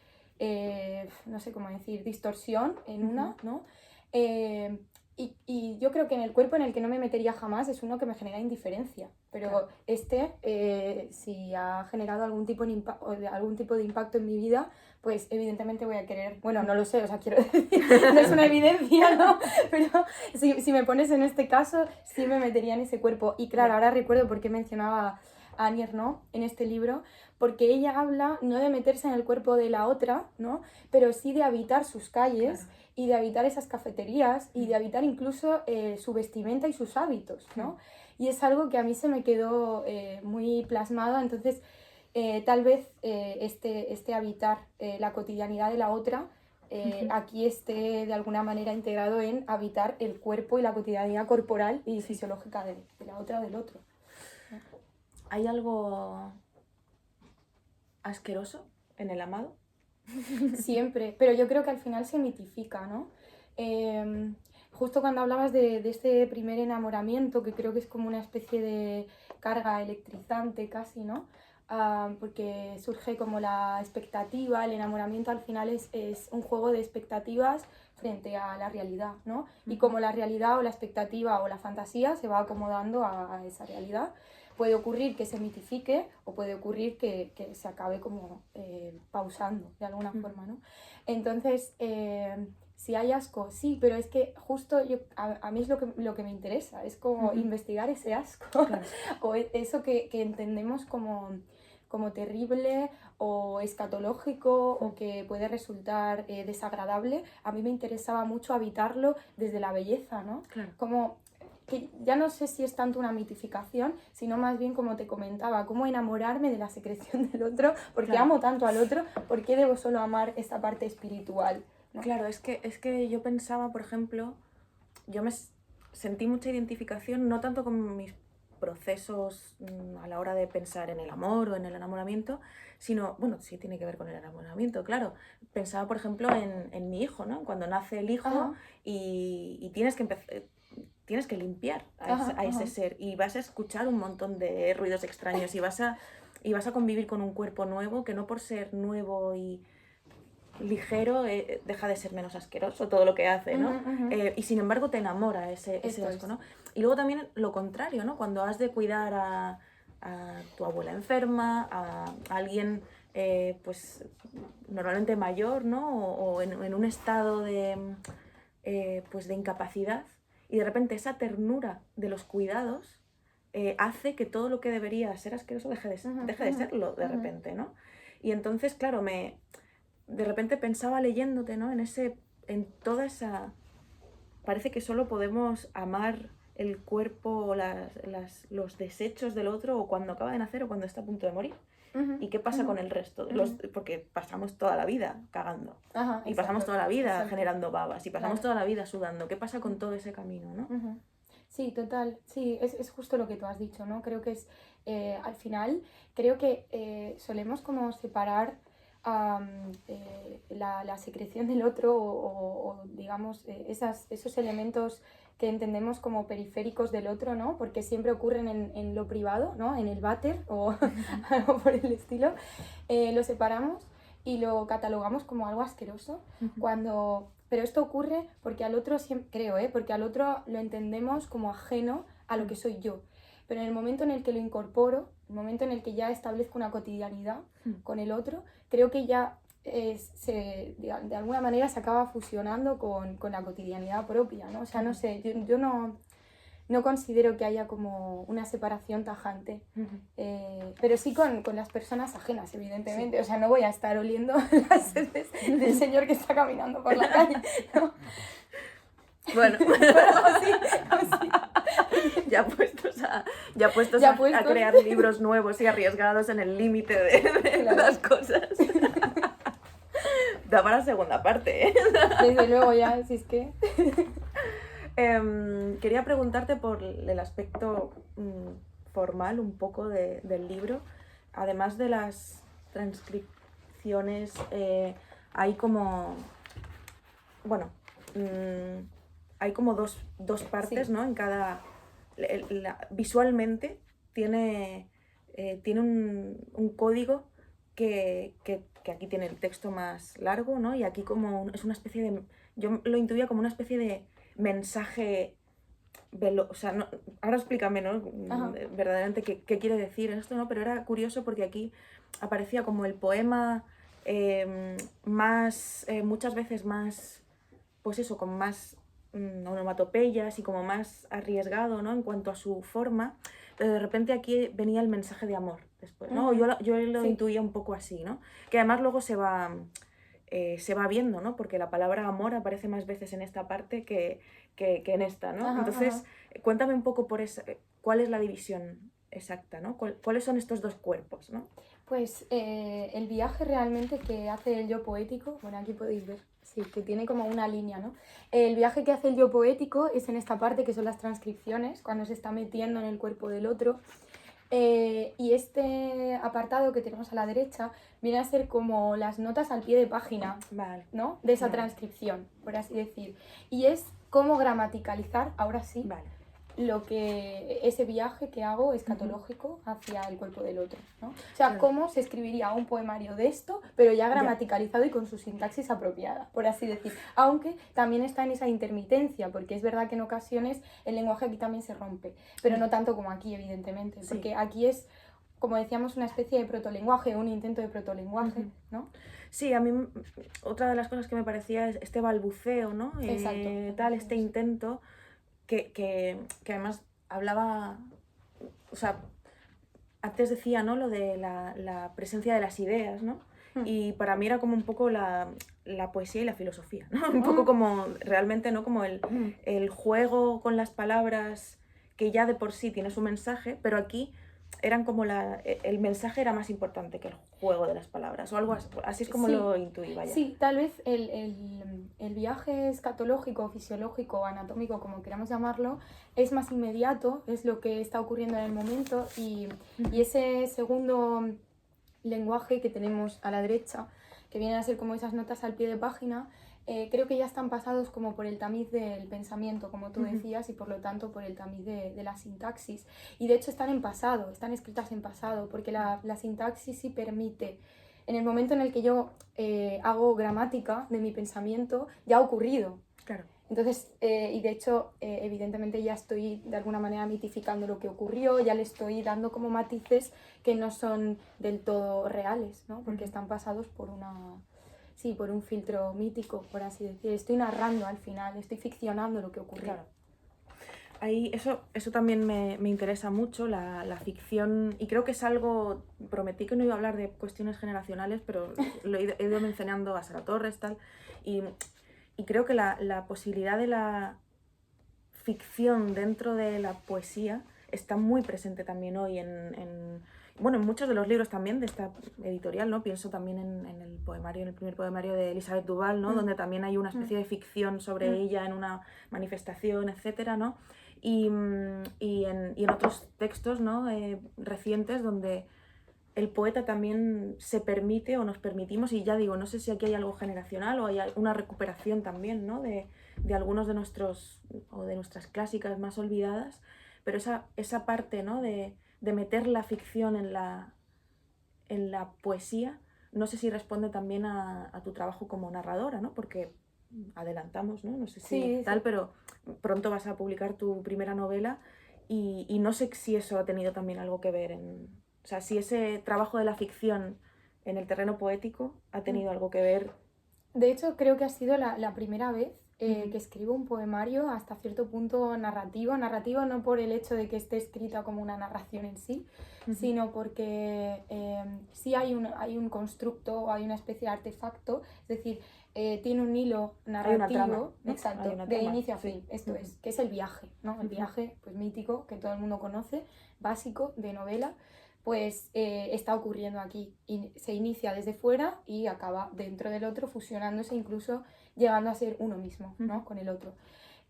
no sé cómo decir, distorsión en una, ¿no? Eh, y yo creo que en el cuerpo en el que no me metería jamás es uno que me genera indiferencia. Pero Claro. si ha generado algún tipo de impacto en mi vida, pues evidentemente voy a querer, bueno, no lo sé, o sea, quiero decir, no es una evidencia, ¿no? Pero si me pones en este caso, sí me metería en ese cuerpo. Y claro, ahora recuerdo por qué mencionaba a Annie Ernaux en este libro, porque ella habla no de meterse en el cuerpo de la otra, ¿no? Pero sí de habitar sus calles, Claro. y de habitar esas cafeterías y de habitar incluso su vestimenta y sus hábitos, ¿no? Y es algo que a mí se me quedó muy plasmado, entonces tal vez este habitar la cotidianidad de la otra aquí esté de alguna manera integrado en habitar el cuerpo y la cotidianidad corporal y fisiológica de la otra o del otro. ¿Hay algo asqueroso en el amado? Siempre, pero yo creo que al final se mitifica, ¿no? Justo cuando hablabas de este primer enamoramiento, que creo que es como una especie de carga electrizante casi, ¿no? Porque surge como la expectativa, el enamoramiento al final es un juego de expectativas frente a la realidad, ¿no? Y como la realidad o la expectativa o la fantasía se va acomodando a esa realidad, puede ocurrir que se mitifique o puede ocurrir que se acabe como pausando de alguna forma, ¿no? Entonces, si hay asco, sí, pero es que justo a mí es lo que me interesa, es como investigar ese asco, Claro. o eso que entendemos como terrible o escatológico o que puede resultar desagradable. A mí me interesaba mucho habitarlo desde la belleza, ¿no? Claro. Como que ya no sé si es tanto una mitificación, sino más bien como te comentaba, cómo enamorarme de la secreción del otro, porque Claro. amo tanto al otro, ¿por qué debo solo amar esta parte espiritual? ¿No? Claro, es que yo pensaba, por ejemplo, yo me sentí mucha identificación, no tanto con mis procesos a la hora de pensar en el amor o en el enamoramiento, sino, bueno, sí tiene que ver con el enamoramiento, claro. Pensaba, por ejemplo, en mi hijo, ¿no? Cuando nace el hijo Ajá. y tienes que limpiar a ese Ajá. ser y vas a escuchar un montón de ruidos extraños y vas a convivir con un cuerpo nuevo que no por ser nuevo y ligero deja de ser menos asqueroso todo lo que hace, ¿no? Y sin embargo te enamora ese asco, ¿no? Y luego también lo contrario, ¿no? Cuando has de cuidar a tu abuela enferma, a alguien pues normalmente mayor, ¿no? O en un estado pues de incapacidad, y de repente esa ternura de los cuidados hace que todo lo que debería ser asqueroso deje de serlo de repente, ¿no? Y entonces, claro, de repente pensaba leyéndote, ¿no? En toda esa... Parece que solo podemos amar el cuerpo o los desechos del otro o cuando acaba de nacer o cuando está a punto de morir. ¿Y qué pasa con el resto? Porque pasamos toda la vida cagando. Ajá, y pasamos toda la vida exacto. generando babas. Y pasamos Claro. toda la vida sudando. ¿Qué pasa con todo ese camino, no? Sí, total. Sí, es justo lo que tú has dicho, ¿no? Creo que es, al final, creo que solemos como separar la secreción del otro o, digamos, esos elementos que entendemos como periféricos del otro, ¿no? Porque siempre ocurren en lo privado, ¿no? En el váter o algo por el estilo. Lo separamos y lo catalogamos como algo asqueroso cuando... Pero esto ocurre porque al otro, creo, porque al otro lo entendemos como ajeno a lo que soy yo. Pero en el momento en el que lo incorporo, el momento en el que ya establezco una cotidianidad con el otro, creo que ya de alguna manera se acaba fusionando con la cotidianidad propia, ¿no? O sea, no sé, yo no considero que haya como una separación tajante, pero sí con las personas ajenas, evidentemente. Sí. O sea, no voy a estar oliendo las heces del señor que está caminando por la calle, ¿no? Bueno, sí. Ya puestos a crear libros nuevos y arriesgados en el límite de las cosas. Da para la segunda parte, ¿eh? Desde luego, ya, si es que... Quería preguntarte por el aspecto formal un poco del libro. Además de las transcripciones, hay como bueno, hay como dos partes, Sí. ¿no? En cada... visualmente tiene un código que aquí tiene el texto más largo, ¿no? Y aquí como es una especie de... Yo lo intuía como una especie de mensaje... O sea, ahora explícame, ¿no? Ajá. Verdaderamente qué quiere decir esto, ¿no? Pero era curioso porque aquí aparecía como el poema más, muchas veces más, pues eso, con más onomatopeyas y como más arriesgado, ¿no? En cuanto a su forma, pero de repente aquí venía el mensaje de amor después, ¿no? Ujú. Yo lo Sí. intuía un poco así, ¿no? Que además luego se va viendo, ¿no? Porque la palabra amor aparece más veces en esta parte que en esta, ¿no? Ajá, Entonces, ajá. cuéntame un poco cuál es la división exacta, ¿no? ¿Cuáles son estos dos cuerpos, ¿no? Pues el viaje realmente que hace el yo poético, bueno, aquí podéis ver, sí, que tiene como una línea, ¿no? El viaje que hace el yo poético es en esta parte que son las transcripciones, cuando se está metiendo en el cuerpo del otro. Y este apartado que tenemos a la derecha viene a ser como las notas al pie de página, Vale, ¿no? De esa vale, transcripción, por así decir. Y es cómo gramaticalizar, ahora sí, vale. lo que ese viaje que hago Ujú. escatológico hacia el cuerpo del otro, ¿no? O sea, Claro, cómo se escribiría un poemario de esto, pero ya ya. gramaticalizado y con su sintaxis apropiada, por así decir. Aunque también está en esa intermitencia, porque es verdad que en ocasiones el lenguaje aquí también se rompe, pero no tanto como aquí, evidentemente, Sí. porque aquí es, como decíamos, una especie de protolenguaje, un intento de protolenguaje, Ujú. ¿no? Sí, a mí otra de las cosas que me parecía es este balbuceo, ¿no? Exacto. Este intento que además hablaba, o sea, antes decía, ¿no? Lo de la presencia de las ideas, ¿no? Mm. Y para mí era como un poco la poesía y la filosofía, ¿no? Un poco Mm. como realmente, ¿no? Como el juego con las palabras que ya de por sí tiene su mensaje, pero aquí eran como el mensaje era más importante que el juego de las palabras, o algo así, así es como Sí, lo intuí, vaya. sí, tal vez el viaje escatológico, fisiológico, anatómico, como queramos llamarlo, es más inmediato, es lo que está ocurriendo en el momento y Ujú, ese segundo lenguaje que tenemos a la derecha, que vienen a ser como esas notas al pie de página, creo que ya están pasados como por el tamiz del pensamiento, como tú ujú, decías, y por lo tanto por el tamiz de la sintaxis. Y de hecho están en pasado, están escritas en pasado, porque la sintaxis sí permite, en el momento en el que yo hago gramática de mi pensamiento, ya ha ocurrido. claro. Entonces, y de hecho, evidentemente ya estoy de alguna manera mitificando lo que ocurrió, ya le estoy dando como matices que no son del todo reales, ¿no? Porque Ujú, están pasados por sí, por un filtro mítico, por así decir. Estoy narrando al final, estoy ficcionando lo que ocurrió. claro. Ahí, eso también me interesa mucho, la ficción, y creo que es algo, prometí que no iba a hablar de cuestiones generacionales, pero he ido mencionando a Sara Torres, tal, y, y creo que la posibilidad de la ficción dentro de la poesía está muy presente también hoy bueno, en muchos de los libros también de esta editorial, ¿no? Pienso también en el poemario, en el primer poemario de Elizabeth Duval, ¿no? Mm, Donde también hay una mm, especie de ficción sobre mm. ella en una manifestación, etcétera, ¿no? Y en otros textos, ¿no? Recientes donde el poeta también se permite o nos permitimos, y ya digo, no sé si aquí hay algo generacional o hay una recuperación también, ¿no? De algunos de nuestros o de nuestras clásicas más olvidadas, pero esa parte, ¿no? De meter la ficción en la poesía, no sé si responde también a tu trabajo como narradora, ¿no? Porque adelantamos, ¿no? No sé si Sí, tal, sí. pero pronto vas a publicar tu primera novela y no sé si eso ha tenido también algo que ver o sea, si ese trabajo de la ficción en el terreno poético ha Mm. tenido algo que ver. De hecho, creo que ha sido la primera vez Ujú, que escribo un poemario hasta cierto punto narrativo. Narrativo no por el hecho de que esté escrita como una narración en sí, ujú. sino porque sí hay un constructo, hay una especie de artefacto, es decir, tiene un hilo Hay una trama, narrativo, ¿no? Hay exacto, una de trama, inicio a sí. fin, esto Ujú, es, que es el viaje, ¿no? El ujú, viaje pues, mítico que todo el mundo conoce, básico de novela pues está ocurriendo aquí. Y se inicia desde fuera y acaba dentro del otro, fusionándose, incluso llegando a ser uno mismo, ujú, ¿no? Con el otro.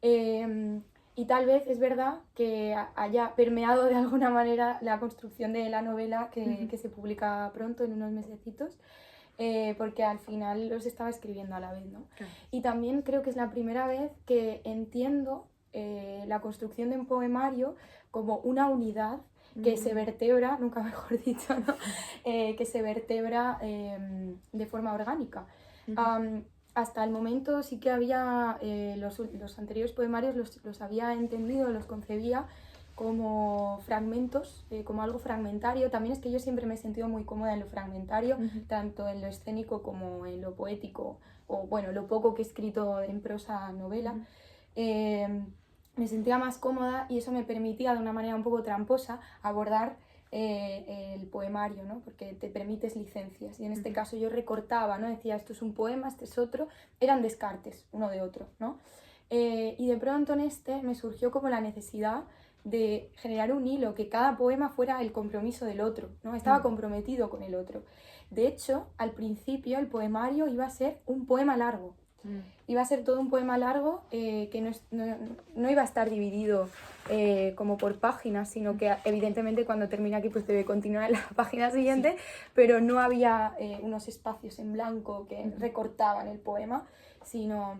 Eh, y tal vez es verdad que haya permeado de alguna manera la construcción de la novela ujú. que se publica pronto, en unos mesecitos, porque al final los estaba escribiendo a la vez, ¿no? Claro. Y también creo que es la primera vez que entiendo la construcción de un poemario como una unidad que se vertebra, nunca mejor dicho, ¿no? Que se vertebra de forma orgánica. Hasta el momento sí que había, los anteriores poemarios los había entendido, los concebía como fragmentos, como algo fragmentario. También es que yo siempre me he sentido muy cómoda en lo fragmentario, tanto en lo escénico como en lo poético, o bueno, lo poco que he escrito en prosa novela. Me sentía más cómoda y eso me permitía de una manera un poco tramposa abordar el poemario, ¿no? Porque te permites licencias y en este caso yo recortaba, ¿no? Decía, esto es un poema, este es otro, eran descartes uno de otro, ¿no? Y de pronto en este me surgió como la necesidad de generar un hilo, que cada poema fuera el compromiso del otro, ¿no? Estaba comprometido con el otro. De hecho, al principio el poemario iba a ser un poema largo. Iba a ser todo un poema largo que no iba a estar dividido como por páginas, sino que evidentemente cuando termina aquí pues debe continuar en la página siguiente, pero no había unos espacios en blanco que recortaban el poema, sino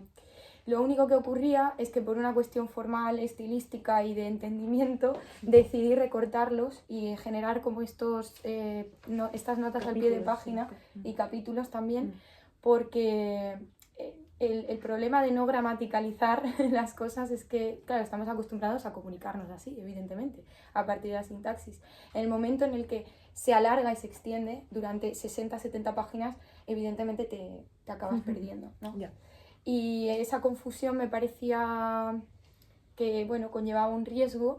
lo único que ocurría es que por una cuestión formal, estilística y de entendimiento decidí recortarlos y generar como estas notas al pie de página y capítulos también, porque el problema de no gramaticalizar las cosas es que, claro, estamos acostumbrados a comunicarnos así, evidentemente, a partir de la sintaxis. En el momento en el que se alarga y se extiende durante 60-70 páginas, evidentemente te acabas perdiendo, ¿no? Yeah. Y esa confusión me parecía que, bueno, conllevaba un riesgo.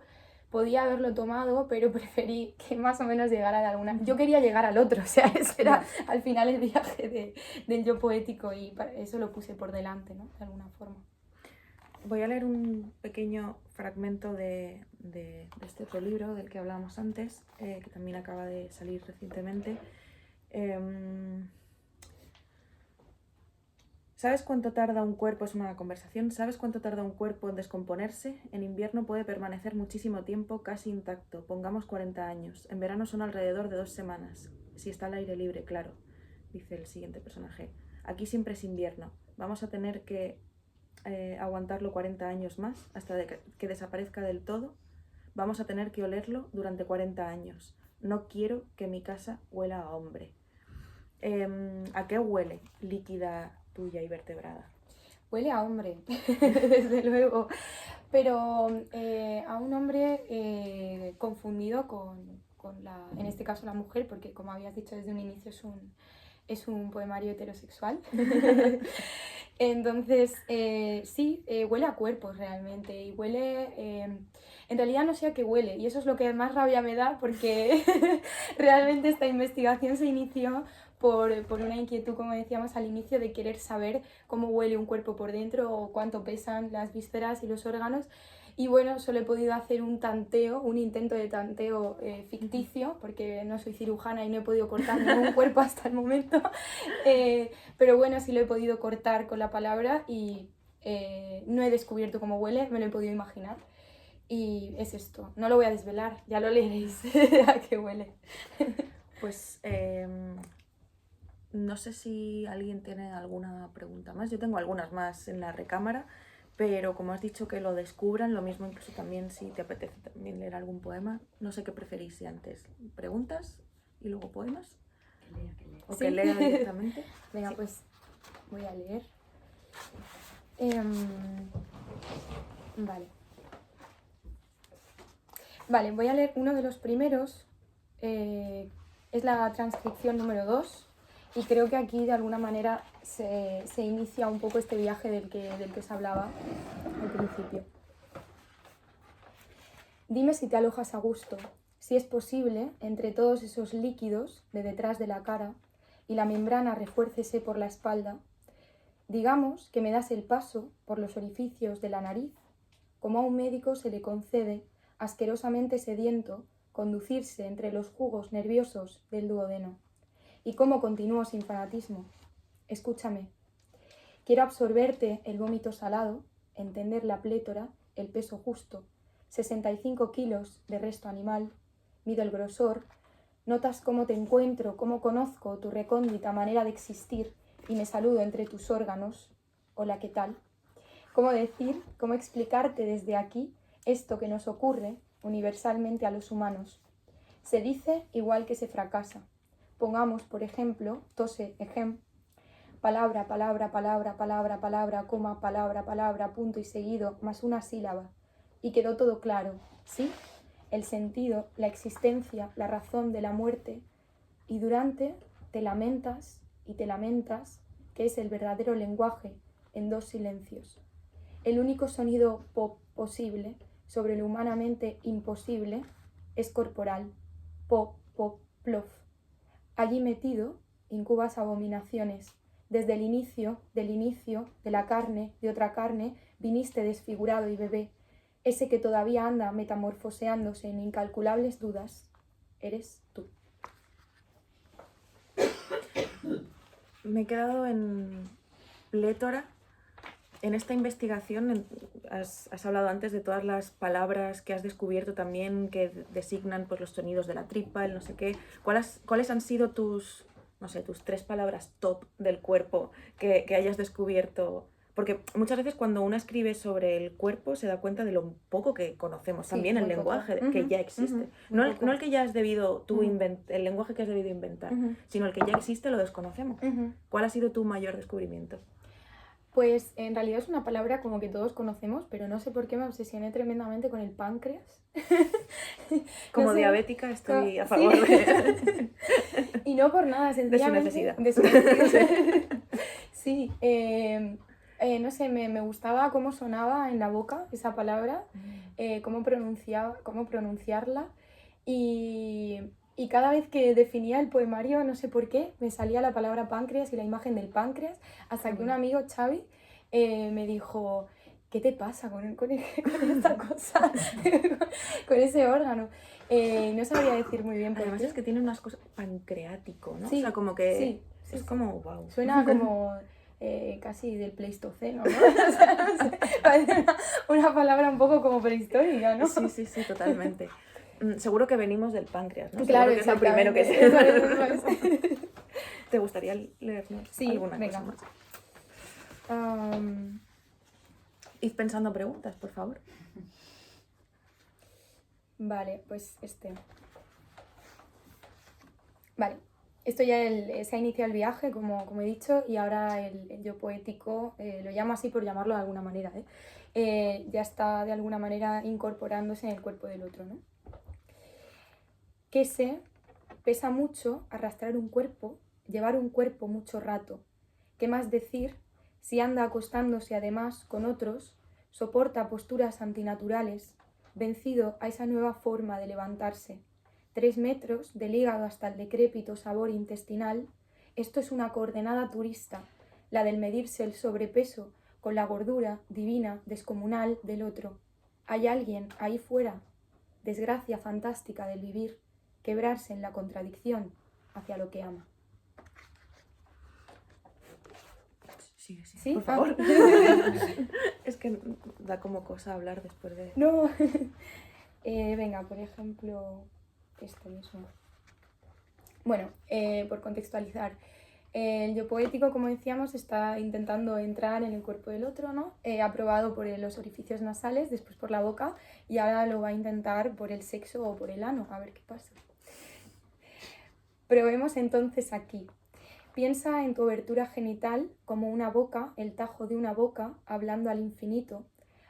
Podía haberlo tomado, pero preferí que más o menos llegara de alguna... Yo quería llegar al otro, o sea, ese era al final el viaje del yo poético y eso lo puse por delante, ¿no? De alguna forma. Voy a leer un pequeño fragmento de este otro libro del que hablábamos antes, que también acaba de salir recientemente. ¿Sabes cuánto tarda un cuerpo? Es una conversación. ¿Sabes cuánto tarda un cuerpo en descomponerse? En invierno puede permanecer muchísimo tiempo casi intacto, pongamos 40 años. En verano son alrededor de 2 semanas. Si está al aire libre, claro, dice el siguiente personaje. Aquí siempre es invierno. Vamos a tener que aguantarlo 40 años más hasta que desaparezca del todo. Vamos a tener que olerlo durante 40 años. No quiero que mi casa huela a hombre. ¿A qué huele? Líquida, tuya y vertebrada. Huele a hombre, desde luego, pero a un hombre confundido con en este caso la mujer, porque como habías dicho desde un inicio es un poemario heterosexual. Entonces, sí, huele a cuerpos realmente y huele... en realidad no sé a qué huele y eso es lo que más rabia me da porque realmente esta investigación se inició por una inquietud, como decíamos al inicio, de querer saber cómo huele un cuerpo por dentro o cuánto pesan las vísceras y los órganos. Y bueno, solo he podido hacer un tanteo, un intento de tanteo ficticio, porque no soy cirujana y no he podido cortar ningún cuerpo hasta el momento. Pero bueno, sí lo he podido cortar con la palabra y no he descubierto cómo huele, me lo he podido imaginar. Y es esto, no lo voy a desvelar, ya lo leeréis a qué huele. Pues no sé si alguien tiene alguna pregunta más. Yo tengo algunas más en la recámara, pero como has dicho que lo descubran, lo mismo incluso también si te apetece también leer algún poema. No sé qué preferís si antes preguntas y luego poemas. O Sí. que lea directamente. Venga, Sí. pues voy a leer. Vale, voy a leer uno de los primeros. Es la transcripción número 2 y creo que aquí de alguna manera se inicia un poco este viaje del que os hablaba al principio. Dime si te alojas a gusto, si es posible, entre todos esos líquidos de detrás de la cara y la membrana refuércese por la espalda. Digamos que me das el paso por los orificios de la nariz, como a un médico se le concede, asquerosamente sediento, conducirse entre los jugos nerviosos del duodeno. ¿Y cómo continúo sin fanatismo? Escúchame. Quiero absorberte el vómito salado, entender la plétora, el peso justo, 65 kilos de resto animal, mido el grosor, Notas cómo te encuentro, cómo conozco tu recóndita manera de existir y me saludo entre tus órganos. Hola, ¿qué tal? ¿Cómo decir, cómo explicarte desde aquí esto que nos ocurre universalmente a los humanos? Se dice igual que se fracasa. Pongamos, por ejemplo, tose, ejem, palabra, palabra, palabra, palabra, palabra, coma, palabra, palabra, punto y seguido, más una sílaba. Y quedó todo claro, ¿sí? El sentido, la existencia, la razón de la muerte. Y durante te lamentas y te lamentas, que es el verdadero lenguaje en dos silencios. El único sonido pop posible sobre lo humanamente imposible es corporal. Pop, pop, plof. Allí metido, incubas abominaciones. Desde el inicio, de la carne, de otra carne, viniste desfigurado y bebé. Ese que todavía anda metamorfoseándose en incalculables dudas, eres tú. Me he quedado en plétora. En esta investigación has hablado antes de todas las palabras que has descubierto también que designan pues, los sonidos de la tripa, el no sé qué. ¿Cuáles han sido tus 3 palabras top del cuerpo que hayas descubierto? Porque muchas veces cuando uno escribe sobre el cuerpo se da cuenta de lo poco que conocemos, también el lenguaje que ya existe. No el que ya has debido tú el lenguaje que has debido inventar, sino el que ya existe lo desconocemos. ¿Cuál ha sido tu mayor descubrimiento? Pues en realidad es una palabra como que todos conocemos, pero no sé por qué me obsesioné tremendamente con el páncreas. Como diabética estoy a favor de... Y no por nada, sencillamente... De su necesidad. Sí, no sé, me gustaba cómo sonaba en la boca esa palabra, cómo pronunciarla. Y cada vez que definía el poemario, no sé por qué, me salía la palabra páncreas y la imagen del páncreas, hasta que un amigo, Xavi, me dijo, ¿qué te pasa con esta cosa? con ese órgano? No sabría decir muy bien por Además qué. es que tiene unas cosas pancreático, ¿no? Sí, o sea, como que sí, es como wow. Suena como casi del Pleistoceno, ¿no? O sea, no sé, parece una palabra un poco como prehistórica, ¿no? Sí, totalmente. Seguro que venimos del páncreas, ¿no? Claro, seguro que es lo primero que se... ¿Te gustaría leernos alguna venga. cosa más? Id pensando preguntas, por favor. Vale, pues Vale, esto ya se ha iniciado el viaje, como he dicho, y ahora el yo poético, lo llamo así por llamarlo de alguna manera, ya está de alguna manera incorporándose en el cuerpo del otro, ¿no? Que pesa mucho arrastrar un cuerpo, llevar un cuerpo mucho rato. ¿Qué más decir si anda acostándose además con otros, soporta posturas antinaturales, vencido a esa nueva forma de levantarse? 3 metros del hígado hasta el decrépito sabor intestinal, esto es una coordenada turista, la del medirse el sobrepeso con la gordura divina, descomunal del otro. Hay alguien ahí fuera, desgracia fantástica del vivir, quebrarse en la contradicción hacia lo que ama. Sí, por favor. Es que da como cosa hablar después de... No. Venga, por ejemplo, esto mismo. Bueno, por contextualizar, el yo poético, como decíamos, está intentando entrar en el cuerpo del otro, ¿no? Ha probado por los orificios nasales, después por la boca, y ahora lo va a intentar por el sexo o por el ano, a ver qué pasa. Probemos entonces aquí. Piensa en tu abertura genital como una boca, el tajo de una boca, hablando al infinito,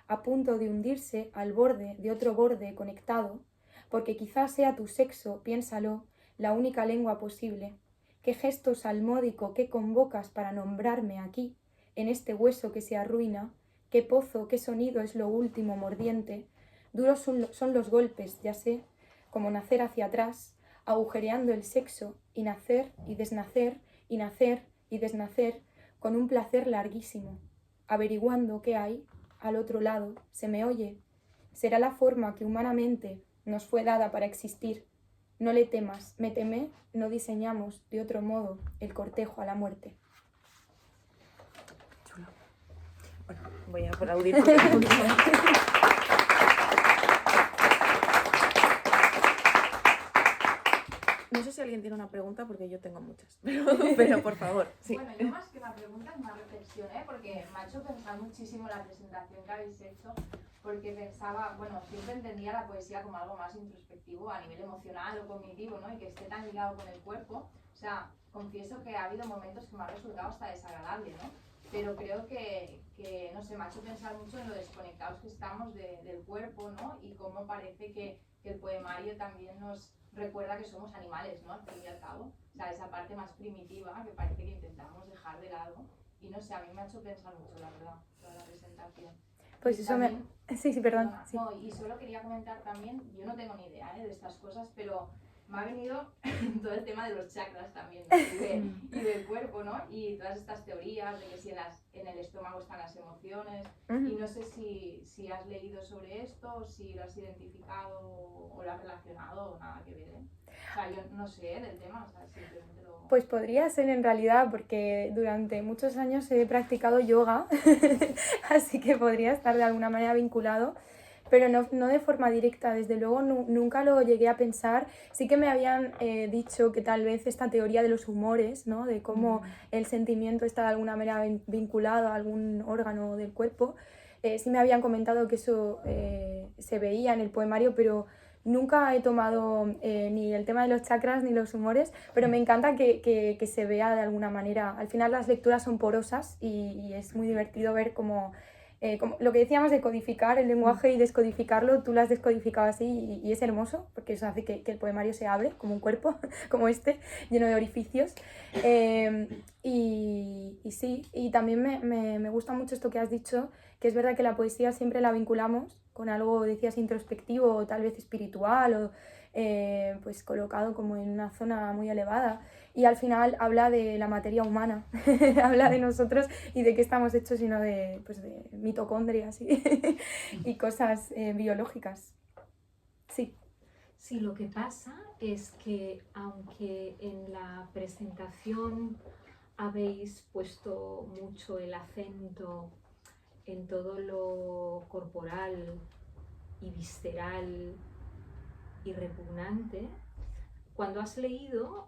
a punto de hundirse al borde de otro borde conectado, porque quizás sea tu sexo, piénsalo, la única lengua posible. ¿Qué gesto salmódico que convocas para nombrarme aquí, en este hueso que se arruina? ¿Qué pozo, qué sonido es lo último mordiente? Duros son los golpes, ya sé, como nacer hacia atrás, agujereando el sexo, y nacer y desnacer, y nacer y desnacer, con un placer larguísimo, averiguando qué hay al otro lado. ¿Se me oye? Será la forma que humanamente nos fue dada para existir. No le temas, me temé, no diseñamos de otro modo el cortejo a la muerte. Chulo. Bueno, voy a aplaudir porque... No sé si alguien tiene una pregunta porque yo tengo muchas, pero por favor, sí. Bueno, yo más que una pregunta es una reflexión, porque me ha hecho pensar muchísimo la presentación que habéis hecho, porque pensaba, bueno, siempre entendía la poesía como algo más introspectivo a nivel emocional o cognitivo, ¿no? Y que esté tan ligado con el cuerpo. O sea, confieso que ha habido momentos que me ha resultado hasta desagradable, ¿no? Pero creo que no sé, me ha hecho pensar mucho en lo desconectados que estamos del cuerpo, ¿no? Y cómo parece que el poemario también nos recuerda que somos animales, ¿no? Al fin y al cabo. O sea, esa parte más primitiva que parece que intentamos dejar de lado. Y no sé, a mí me ha hecho pensar mucho, la verdad, toda la presentación. Pues eso también, Sí, perdón. Perdona, Sí. no, y solo quería comentar también, yo no tengo ni idea de estas cosas, pero me ha venido todo el tema de los chakras también, ¿no? y del cuerpo, ¿no? Y todas estas teorías de que si en el estómago están las emociones. Y no sé si has leído sobre esto, o si lo has identificado o lo has relacionado o nada que ver, ¿eh? O sea, yo no sé del tema, o sea, simplemente lo... Pues podría ser en realidad, porque durante muchos años he practicado yoga, así que podría estar de alguna manera vinculado, pero no de forma directa, desde luego nunca lo llegué a pensar. Sí que me habían dicho que tal vez esta teoría de los humores, ¿no? De cómo el sentimiento está de alguna manera vinculado a algún órgano del cuerpo, sí me habían comentado que eso se veía en el poemario, pero nunca he tomado ni el tema de los chakras ni los humores, pero me encanta que se vea de alguna manera. Al final las lecturas son porosas y es muy divertido ver cómo como lo que decíamos de codificar el lenguaje y descodificarlo, tú lo has descodificado así y es hermoso, porque eso hace que el poemario se hable como un cuerpo, como este, lleno de orificios. Y sí, y también me gusta mucho esto que has dicho, que es verdad que la poesía siempre la vinculamos con algo, decías, introspectivo o tal vez espiritual o pues colocado como en una zona muy elevada. Y al final habla de la materia humana, habla de nosotros y de qué estamos hechos, sino de, pues de mitocondrias y cosas biológicas. Sí. Sí, lo que pasa es que aunque en la presentación habéis puesto mucho el acento en todo lo corporal y visceral y repugnante, cuando has leído,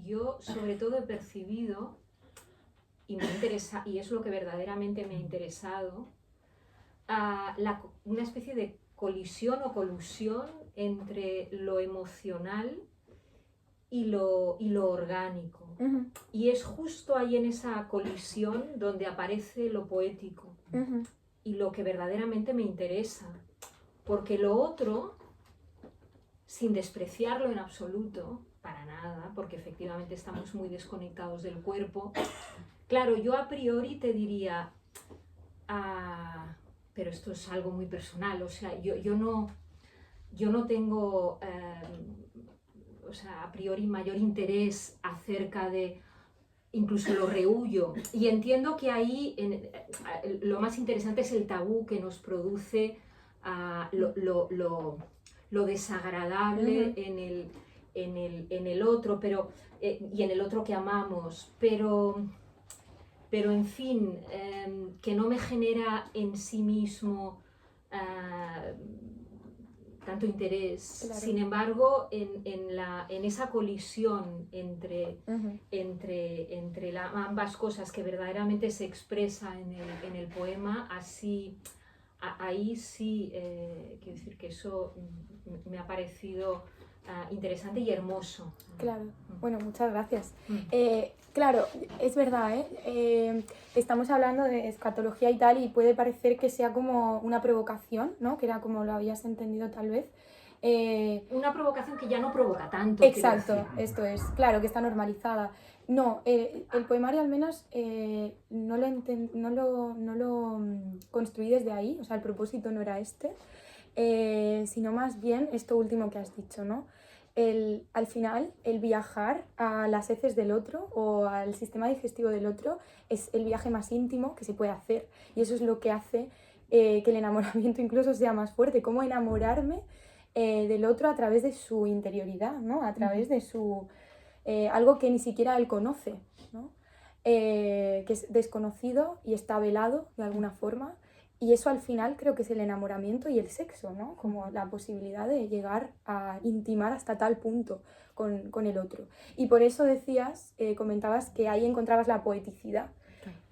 yo sobre todo he percibido, y es lo que verdaderamente me ha interesado, una especie de colisión o colusión entre lo emocional y lo orgánico. Uh-huh. Y es justo ahí en esa colisión donde aparece lo poético Uh-huh. y lo que verdaderamente me interesa. Porque lo otro, sin despreciarlo en absoluto, para nada, porque efectivamente estamos muy desconectados del cuerpo, claro, yo a priori te diría, pero esto es algo muy personal, o sea, yo no tengo, o sea, a priori mayor interés acerca de, incluso lo rehuyo, y entiendo que ahí lo más interesante es el tabú que nos produce lo desagradable en el otro, pero, y en el otro que amamos, pero en fin, que no me genera en sí mismo tanto interés. Claro. Sin embargo, en esa colisión entre ambas cosas que verdaderamente se expresa en el poema, ahí sí, quiero decir que eso me ha parecido interesante y hermoso. Claro, bueno, muchas gracias. Claro, es verdad, estamos hablando de escatología y tal, y puede parecer que sea como una provocación, ¿no? Que era como lo habías entendido tal vez. Una provocación que ya no provoca tanto. Exacto, esto es, claro, que está normalizada. No, el poemario al menos no lo construí desde ahí, o sea, el propósito no era este, sino más bien esto último que has dicho, ¿no? Al final, el viajar a las heces del otro o al sistema digestivo del otro es el viaje más íntimo que se puede hacer. Y eso es lo que hace que el enamoramiento incluso sea más fuerte. Cómo enamorarme del otro a través de su interioridad, ¿no? A través de su algo que ni siquiera él conoce, ¿no? Que es desconocido y está velado de alguna forma. Y eso al final creo que es el enamoramiento y el sexo, ¿no? Como la posibilidad de llegar a intimar hasta tal punto con el otro. Y por eso decías, comentabas que ahí encontrabas la poeticidad.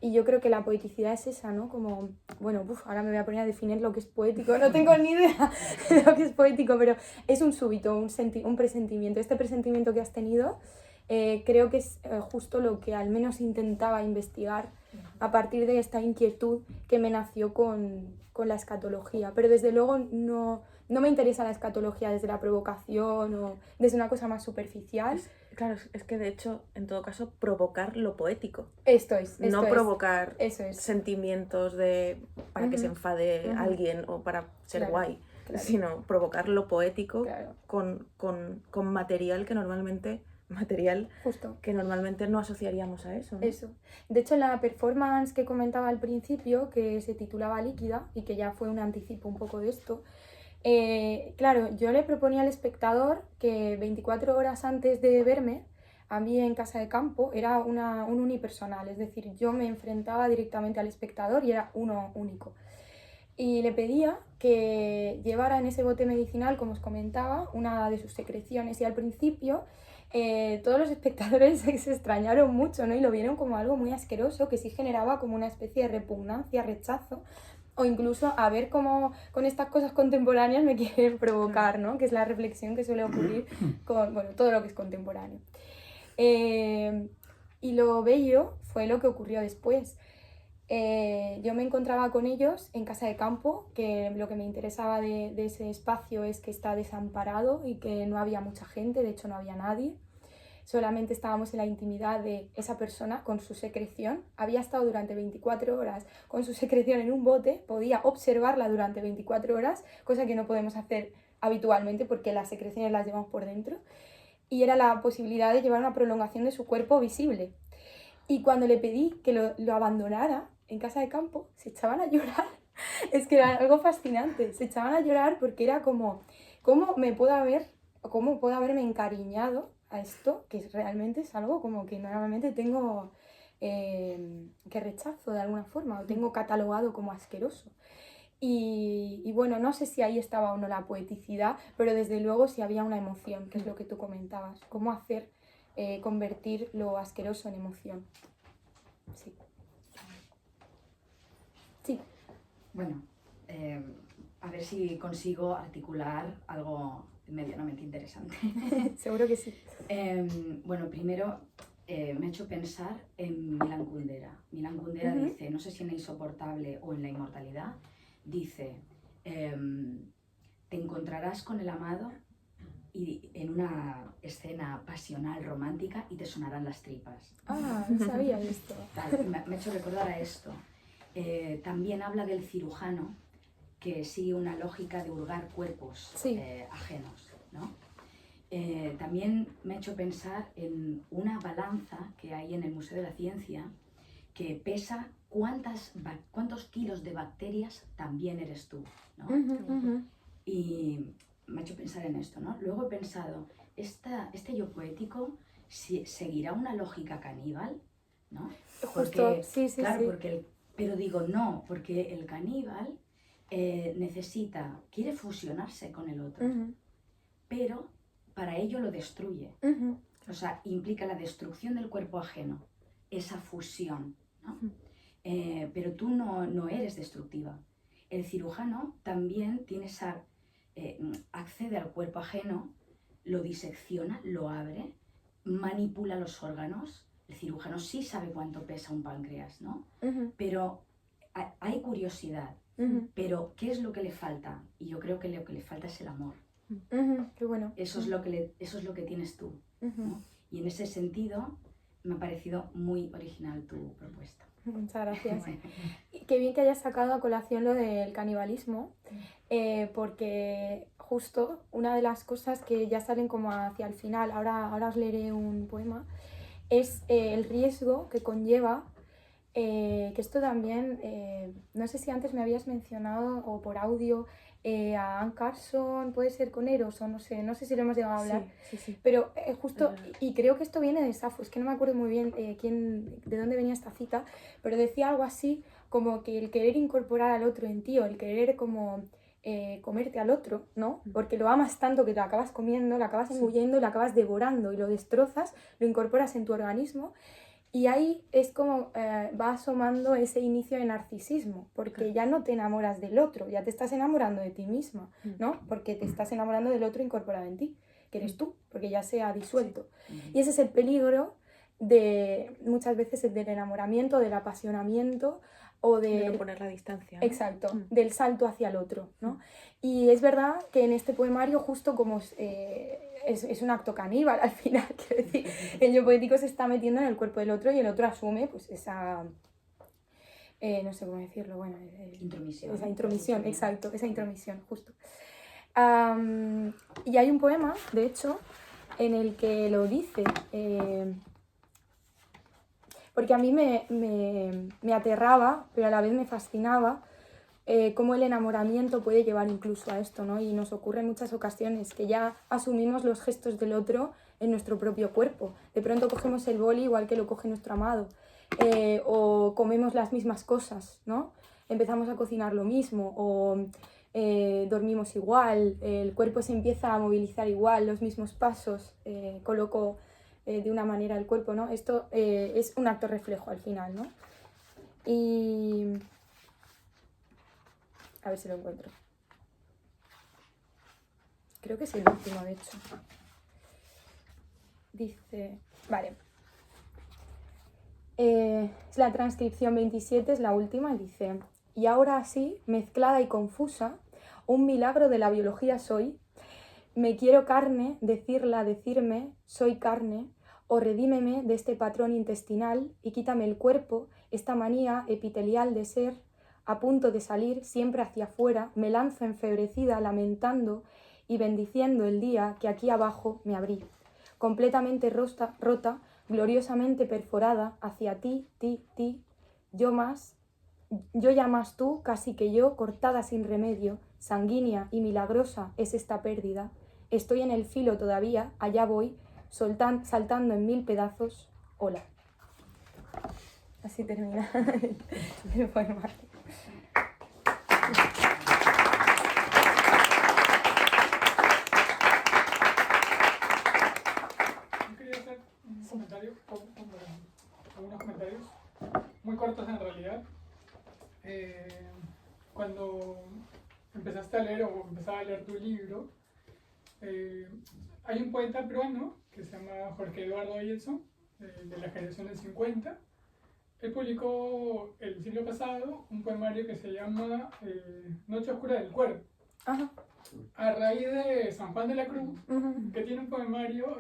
Y yo creo que la poeticidad es esa, ¿no? Como, bueno, ahora me voy a poner a definir lo que es poético, no tengo ni idea de lo que es poético, pero es un súbito, un presentimiento. Este presentimiento que has tenido creo que es justo lo que al menos intentaba investigar a partir de esta inquietud que me nació con la escatología. Pero desde luego no me interesa la escatología desde la provocación o desde una cosa más superficial. Claro, es que de hecho, en todo caso, provocar lo poético. Esto No provocar eso es. sentimientos para que se enfade alguien o para ser guay, sino provocar lo poético con material que normalmente no asociaríamos a eso, ¿no? Eso. De hecho, la performance que comentaba al principio, que se titulaba Líquida y que ya fue un anticipo un poco de esto, claro, yo le proponía al espectador que 24 horas antes de verme, a mí en Casa de Campo era un unipersonal, es decir, yo me enfrentaba directamente al espectador y era uno único. Y le pedía que llevara en ese bote medicinal, como os comentaba, una de sus secreciones. Y al principio todos los espectadores se extrañaron mucho, ¿no? Y lo vieron como algo muy asqueroso, que sí generaba como una especie de repugnancia, rechazo, o incluso a ver cómo con estas cosas contemporáneas me quieren provocar, ¿no? Que es la reflexión que suele ocurrir con, bueno, todo lo que es contemporáneo. Y lo bello fue lo que ocurrió después. Yo me encontraba con ellos en Casa de Campo, que lo que me interesaba de ese espacio es que está desamparado y que no había mucha gente, de hecho no había nadie. Solamente estábamos en la intimidad de esa persona con su secreción. Había estado durante 24 horas con su secreción en un bote, podía observarla durante 24 horas, cosa que no podemos hacer habitualmente porque las secreciones las llevamos por dentro. Y era la posibilidad de llevar una prolongación de su cuerpo visible. Y cuando le pedí que lo abandonara en Casa de Campo, se echaban a llorar. Es que era algo fascinante. Se echaban a llorar porque era como, ¿cómo puedo haberme encariñado a esto? Que realmente es algo como que normalmente tengo que rechazo de alguna forma o tengo catalogado como asqueroso. Y bueno, no sé si ahí estaba o no la poeticidad, pero desde luego sí había una emoción, que es lo que tú comentabas. Cómo hacer convertir lo asqueroso en emoción. Sí. Sí. Bueno, a ver si consigo articular algo medianamente interesante. Seguro que sí. Bueno, primero me ha hecho pensar en Milan Kundera. Milan Kundera dice, no sé si en La insoportable o en La inmortalidad, dice, te encontrarás con el amado y en una escena pasional, romántica, y te sonarán las tripas. Ah, no sabía esto. Me ha hecho recordar a esto. También habla del cirujano que sigue una lógica de hurgar cuerpos ajenos, ¿no? También me ha hecho pensar en una balanza que hay en el Museo de la Ciencia que pesa cuántos kilos de bacterias también eres tú, ¿no? Y me ha hecho pensar en esto, ¿no? Luego he pensado, este yo poético seguirá una lógica caníbal, ¿no? Justo, sí. Pero digo no, porque el caníbal quiere fusionarse con el otro, pero para ello lo destruye. O sea, implica la destrucción del cuerpo ajeno, esa fusión, ¿no? Pero tú no eres destructiva. El cirujano también tiene accede al cuerpo ajeno, lo disecciona, lo abre, manipula los órganos. El cirujano sí sabe cuánto pesa un páncreas, ¿no? Pero hay curiosidad. Pero ¿qué es lo que le falta? Y yo creo que lo que le falta es el amor. Qué bueno. Eso es lo que tienes tú, ¿no? Y en ese sentido me ha parecido muy original tu propuesta. Muchas gracias. Bueno. Qué bien que hayas sacado a colación lo del canibalismo, porque justo una de las cosas que ya salen como hacia el final, ahora os leeré un poema, es el riesgo que conlleva que esto también, no sé si antes me habías mencionado o por audio a Anne Carson, puede ser con Eros o no sé si lo hemos llegado a hablar, Sí. pero justo, y creo que esto viene de Safo, es que no me acuerdo muy bien de dónde venía esta cita, pero decía algo así como que el querer incorporar al otro en ti o el querer como comerte al otro, ¿no? Porque lo amas tanto que te lo acabas comiendo, lo acabas engullendo, lo acabas devorando y lo destrozas, lo incorporas en tu organismo. Y ahí es como va asomando ese inicio de narcisismo, porque ya no te enamoras del otro, ya te estás enamorando de ti misma, ¿no? Porque te estás enamorando del otro incorporado en ti, que eres tú, porque ya se ha disuelto. Y ese es el peligro de muchas veces del enamoramiento, del apasionamiento o De no poner la distancia, ¿no? Exacto, del salto hacia el otro, ¿no? Y es verdad que en este poemario justo como es un acto caníbal al final, quiero decir, el yo poético se está metiendo en el cuerpo del otro y el otro asume pues esa, no sé cómo decirlo, bueno, Intromisión. Esa intromisión, exacto, esa intromisión, justo. Y hay un poema, de hecho, en el que lo dice, porque a mí me aterraba, pero a la vez me fascinaba cómo el enamoramiento puede llevar incluso a esto, ¿no? Y nos ocurre en muchas ocasiones que ya asumimos los gestos del otro en nuestro propio cuerpo. De pronto cogemos el boli igual que lo coge nuestro amado, o comemos las mismas cosas, ¿no? Empezamos a cocinar lo mismo, o dormimos igual, el cuerpo se empieza a movilizar igual, los mismos pasos, coloco de una manera el cuerpo, ¿no? Esto es un acto reflejo al final, ¿no? Y a ver si lo encuentro. Creo que es el último, de hecho. Dice... Vale. Es la transcripción 27, es la última, y dice... Y ahora así, mezclada y confusa, un milagro de la biología soy. Me quiero carne, decirme, soy carne, o redímeme de este patrón intestinal y quítame el cuerpo, esta manía epitelial de ser. A punto de salir, siempre hacia afuera, me lanzo enfebrecida, lamentando y bendiciendo el día que aquí abajo me abrí. Completamente rota, gloriosamente perforada, hacia ti, yo ya más tú, casi que yo, cortada sin remedio, sanguínea y milagrosa es esta pérdida. Estoy en el filo todavía, allá voy, saltando en 1000 pedazos, hola. Así termina el poema. Yo quería hacer un comentario, algunos comentarios, muy cortos en realidad. Cuando empezaste a leer o empezaba a leer tu libro, hay un poeta peruano que se llama Jorge Eduardo Ayelson, de la generación del 50. Él publicó el siglo pasado un poemario que se llama Noche Oscura del Cuerpo. Ajá. A raíz de San Juan de la Cruz, que tiene un poemario,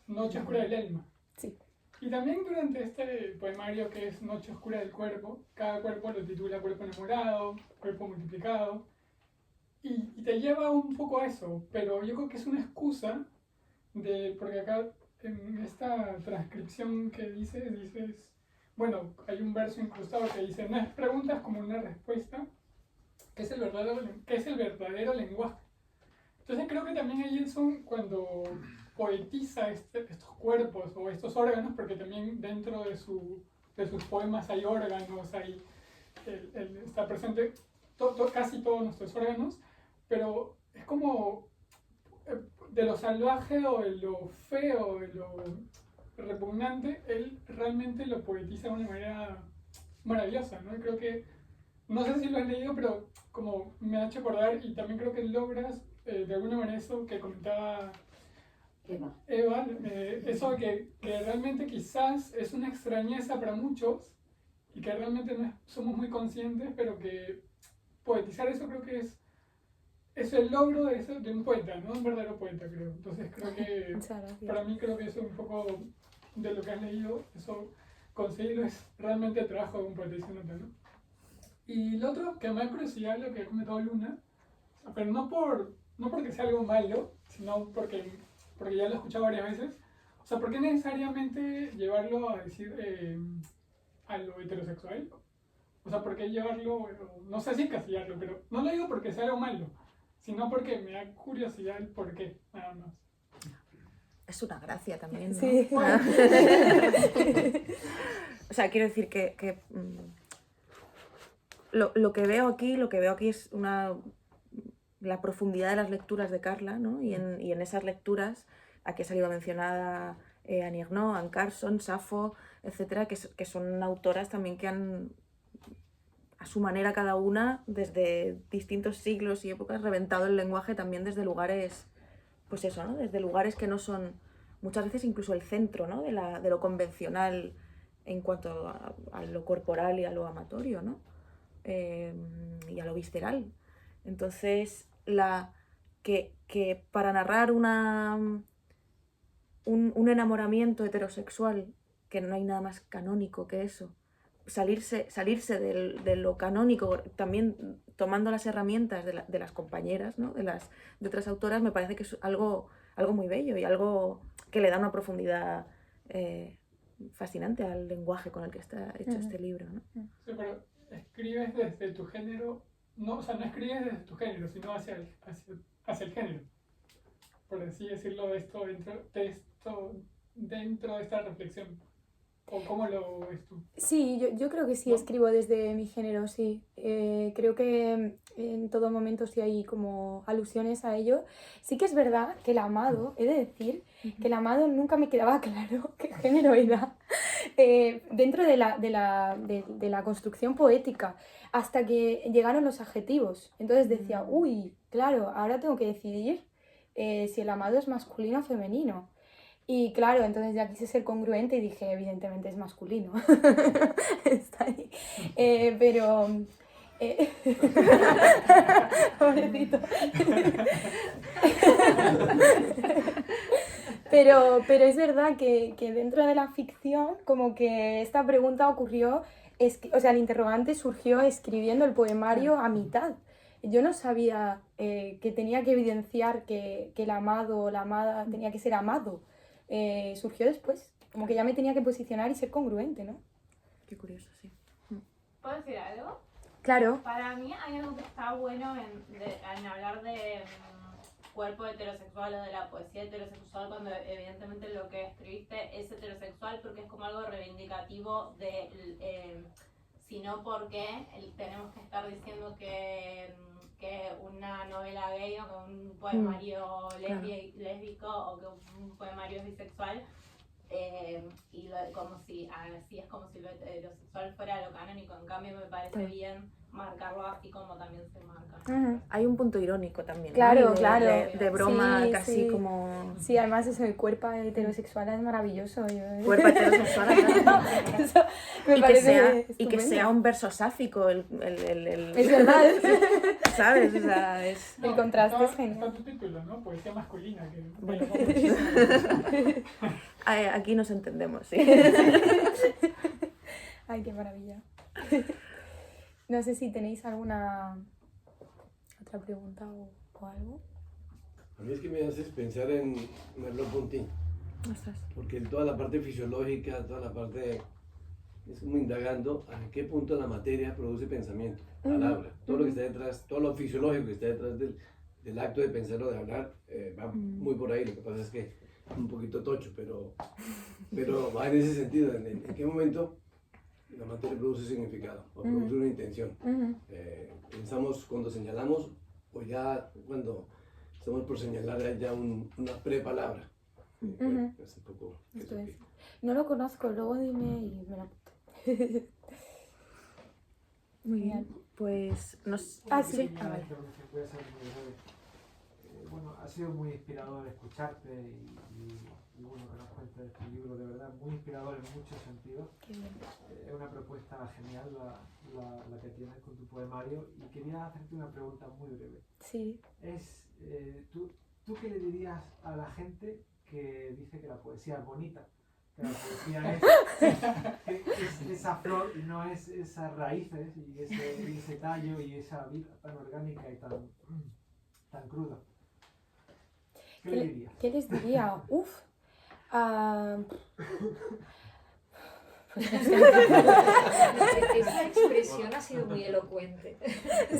Noche Oscura del Alma. Sí. Y también durante este poemario que es Noche Oscura del Cuerpo, cada cuerpo lo titula Cuerpo Enamorado, Cuerpo Multiplicado, y te lleva un poco a eso, pero yo creo que es una excusa porque acá en esta transcripción que dices, bueno, hay un verso incrustado que dice, no es preguntas como una respuesta, que es el verdadero lenguaje. Entonces creo que también Ayelson, cuando poetiza estos cuerpos o estos órganos, porque también dentro de sus poemas hay órganos, está presente casi todos nuestros órganos, pero es como de lo salvaje o de lo feo, de lo repugnante, él realmente lo poetiza de una manera maravillosa, ¿no? Y creo que, no sé si lo has leído, pero como me ha hecho acordar, y también creo que logras de alguna manera eso que comentaba Eva, eso que realmente quizás es una extrañeza para muchos y que realmente no somos muy conscientes, pero que poetizar eso creo que es el logro de un poeta, ¿no? Un verdadero poeta, creo. Entonces creo que para mí creo que eso es un poco de lo que has leído, eso conseguirlo es realmente el trabajo de un poeta, y se nota, ¿no? Y lo otro que me da curiosidad lo que ha comentado Luna, pero no porque sea algo malo, sino porque ya lo he escuchado varias veces. O sea, ¿por qué necesariamente llevarlo a decir a lo heterosexual? O sea, ¿por qué llevarlo? No sé si encasillarlo, pero no lo digo porque sea algo malo, sino porque me da curiosidad el por qué, nada más. Es una gracia también, ¿no? Sí. O sea, quiero decir lo que veo aquí es la profundidad de las lecturas de Carla, ¿no? Y en esas lecturas, aquí ha salido mencionada Annie Ernaux, Anne Carson, Safo, etcétera, que son autoras también que han, a su manera cada una, desde distintos siglos y épocas, reventado el lenguaje también desde lugares, pues eso, ¿no? Desde lugares que no son, muchas veces incluso el centro, ¿no? de lo convencional en cuanto a lo corporal y a lo amatorio, ¿no? Y a lo visceral. Entonces, que para narrar un enamoramiento heterosexual, que no hay nada más canónico que eso, salirse de lo canónico, también tomando las herramientas de las compañeras, ¿no? de otras autoras, me parece que es algo muy bello y algo que le da una profundidad fascinante al lenguaje con el que está hecho este libro, ¿no? Sí, pero escribes desde tu género, no, o sea, no escribes desde tu género, sino hacia el género. Por así decirlo, dentro de esta reflexión. ¿O cómo lo ves tú? Sí, yo creo que sí, ¿No? escribo desde mi género, sí. Creo que en todo momento sí hay como alusiones a ello. Sí que es verdad que el amado, he de decir, que el amado nunca me quedaba claro qué género era dentro de la construcción poética, hasta que llegaron los adjetivos. Entonces decía, uy, claro, ahora tengo que decidir si el amado es masculino o femenino. Y claro, entonces ya quise ser congruente y dije, evidentemente es masculino. Está ahí. Pero... Pobrecito. Pero es verdad que dentro de la ficción, como que esta pregunta ocurrió, o sea, el interrogante surgió escribiendo el poemario a mitad. Yo no sabía que tenía que evidenciar que el amado o la amada tenía que ser amado. Surgió después, como que ya me tenía que posicionar y ser congruente, ¿no? Qué curioso, sí. ¿Puedo decir algo? Claro. Para mí hay algo que está bueno en hablar de cuerpo heterosexual o de la poesía heterosexual, cuando evidentemente lo que escribiste es heterosexual, porque es como algo reivindicativo de sino porque tenemos que estar diciendo que una novela gay o que un poemario lésbico o que un poemario es bisexual, como si así es como si lo heterosexual fuera lo canónico. En cambio me parece bien marcarlo así como también se marca. Hay un punto irónico también, Claro, ¿no? claro. De broma, Sí, casi sí. como... Sí, además eso, el cuerpo heterosexual es maravilloso. Cuerpo heterosexual, claro. Eso me parece Y que sea un verso sáfico, Es verdad. ¿sabes? O sea, es... El contraste es genial. Está tu título, ¿no? Poesía masculina. Que Bueno. muchísimo. Aquí nos entendemos, sí. Ay, qué maravilla. No sé si tenéis alguna otra pregunta o algo. A mí es que me haces pensar en Merleau-Ponty, Ostras. porque toda la parte fisiológica, toda la parte, es como indagando a qué punto la materia produce pensamiento, palabra, todo lo que está detrás, todo lo fisiológico que está detrás del acto de pensar o de hablar, va muy por ahí. Lo que pasa es que es un poquito tocho, pero va en ese sentido, en qué momento la materia produce significado o produce una intención. Pensamos cuando señalamos o ya cuando estamos por señalar ya una prepalabra. Bueno, es un poco Esto eso es. que- No lo conozco, luego dime y me lo apunto. Muy Genial. bien. Pues nos... Ah, sí. Una vale. intervención puede ser muy breve. Bueno, ha sido muy inspirador escucharte y bueno, que nos cuentes este libro, de verdad, muy inspirador en muchos sentidos. Qué bien. Es una propuesta genial la que tienes con tu poemario y quería hacerte una pregunta muy breve. Sí. ¿Tú qué le dirías a la gente que dice que la poesía es bonita? Que la poesía es esa flor y no es esas raíces y ese tallo y esa vida tan orgánica y tan cruda. ¿Qué le dirías? ¿Qué les diría? Uf. Esa expresión ha sido muy elocuente.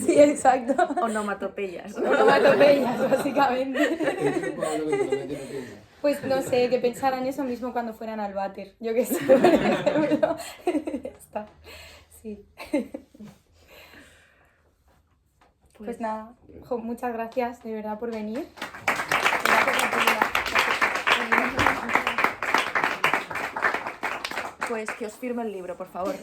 Sí, exacto. Onomatopeyas. Onomatopeyas, básicamente. El cuerpo habla cuando la mente no piensa. Pues no sé, que pensaran eso mismo cuando fueran al váter. Yo qué sé, por ejemplo. Ya está. Sí. Pues nada, jo, muchas gracias de verdad por venir. Gracias a ti. Pues que os firme el libro, por favor.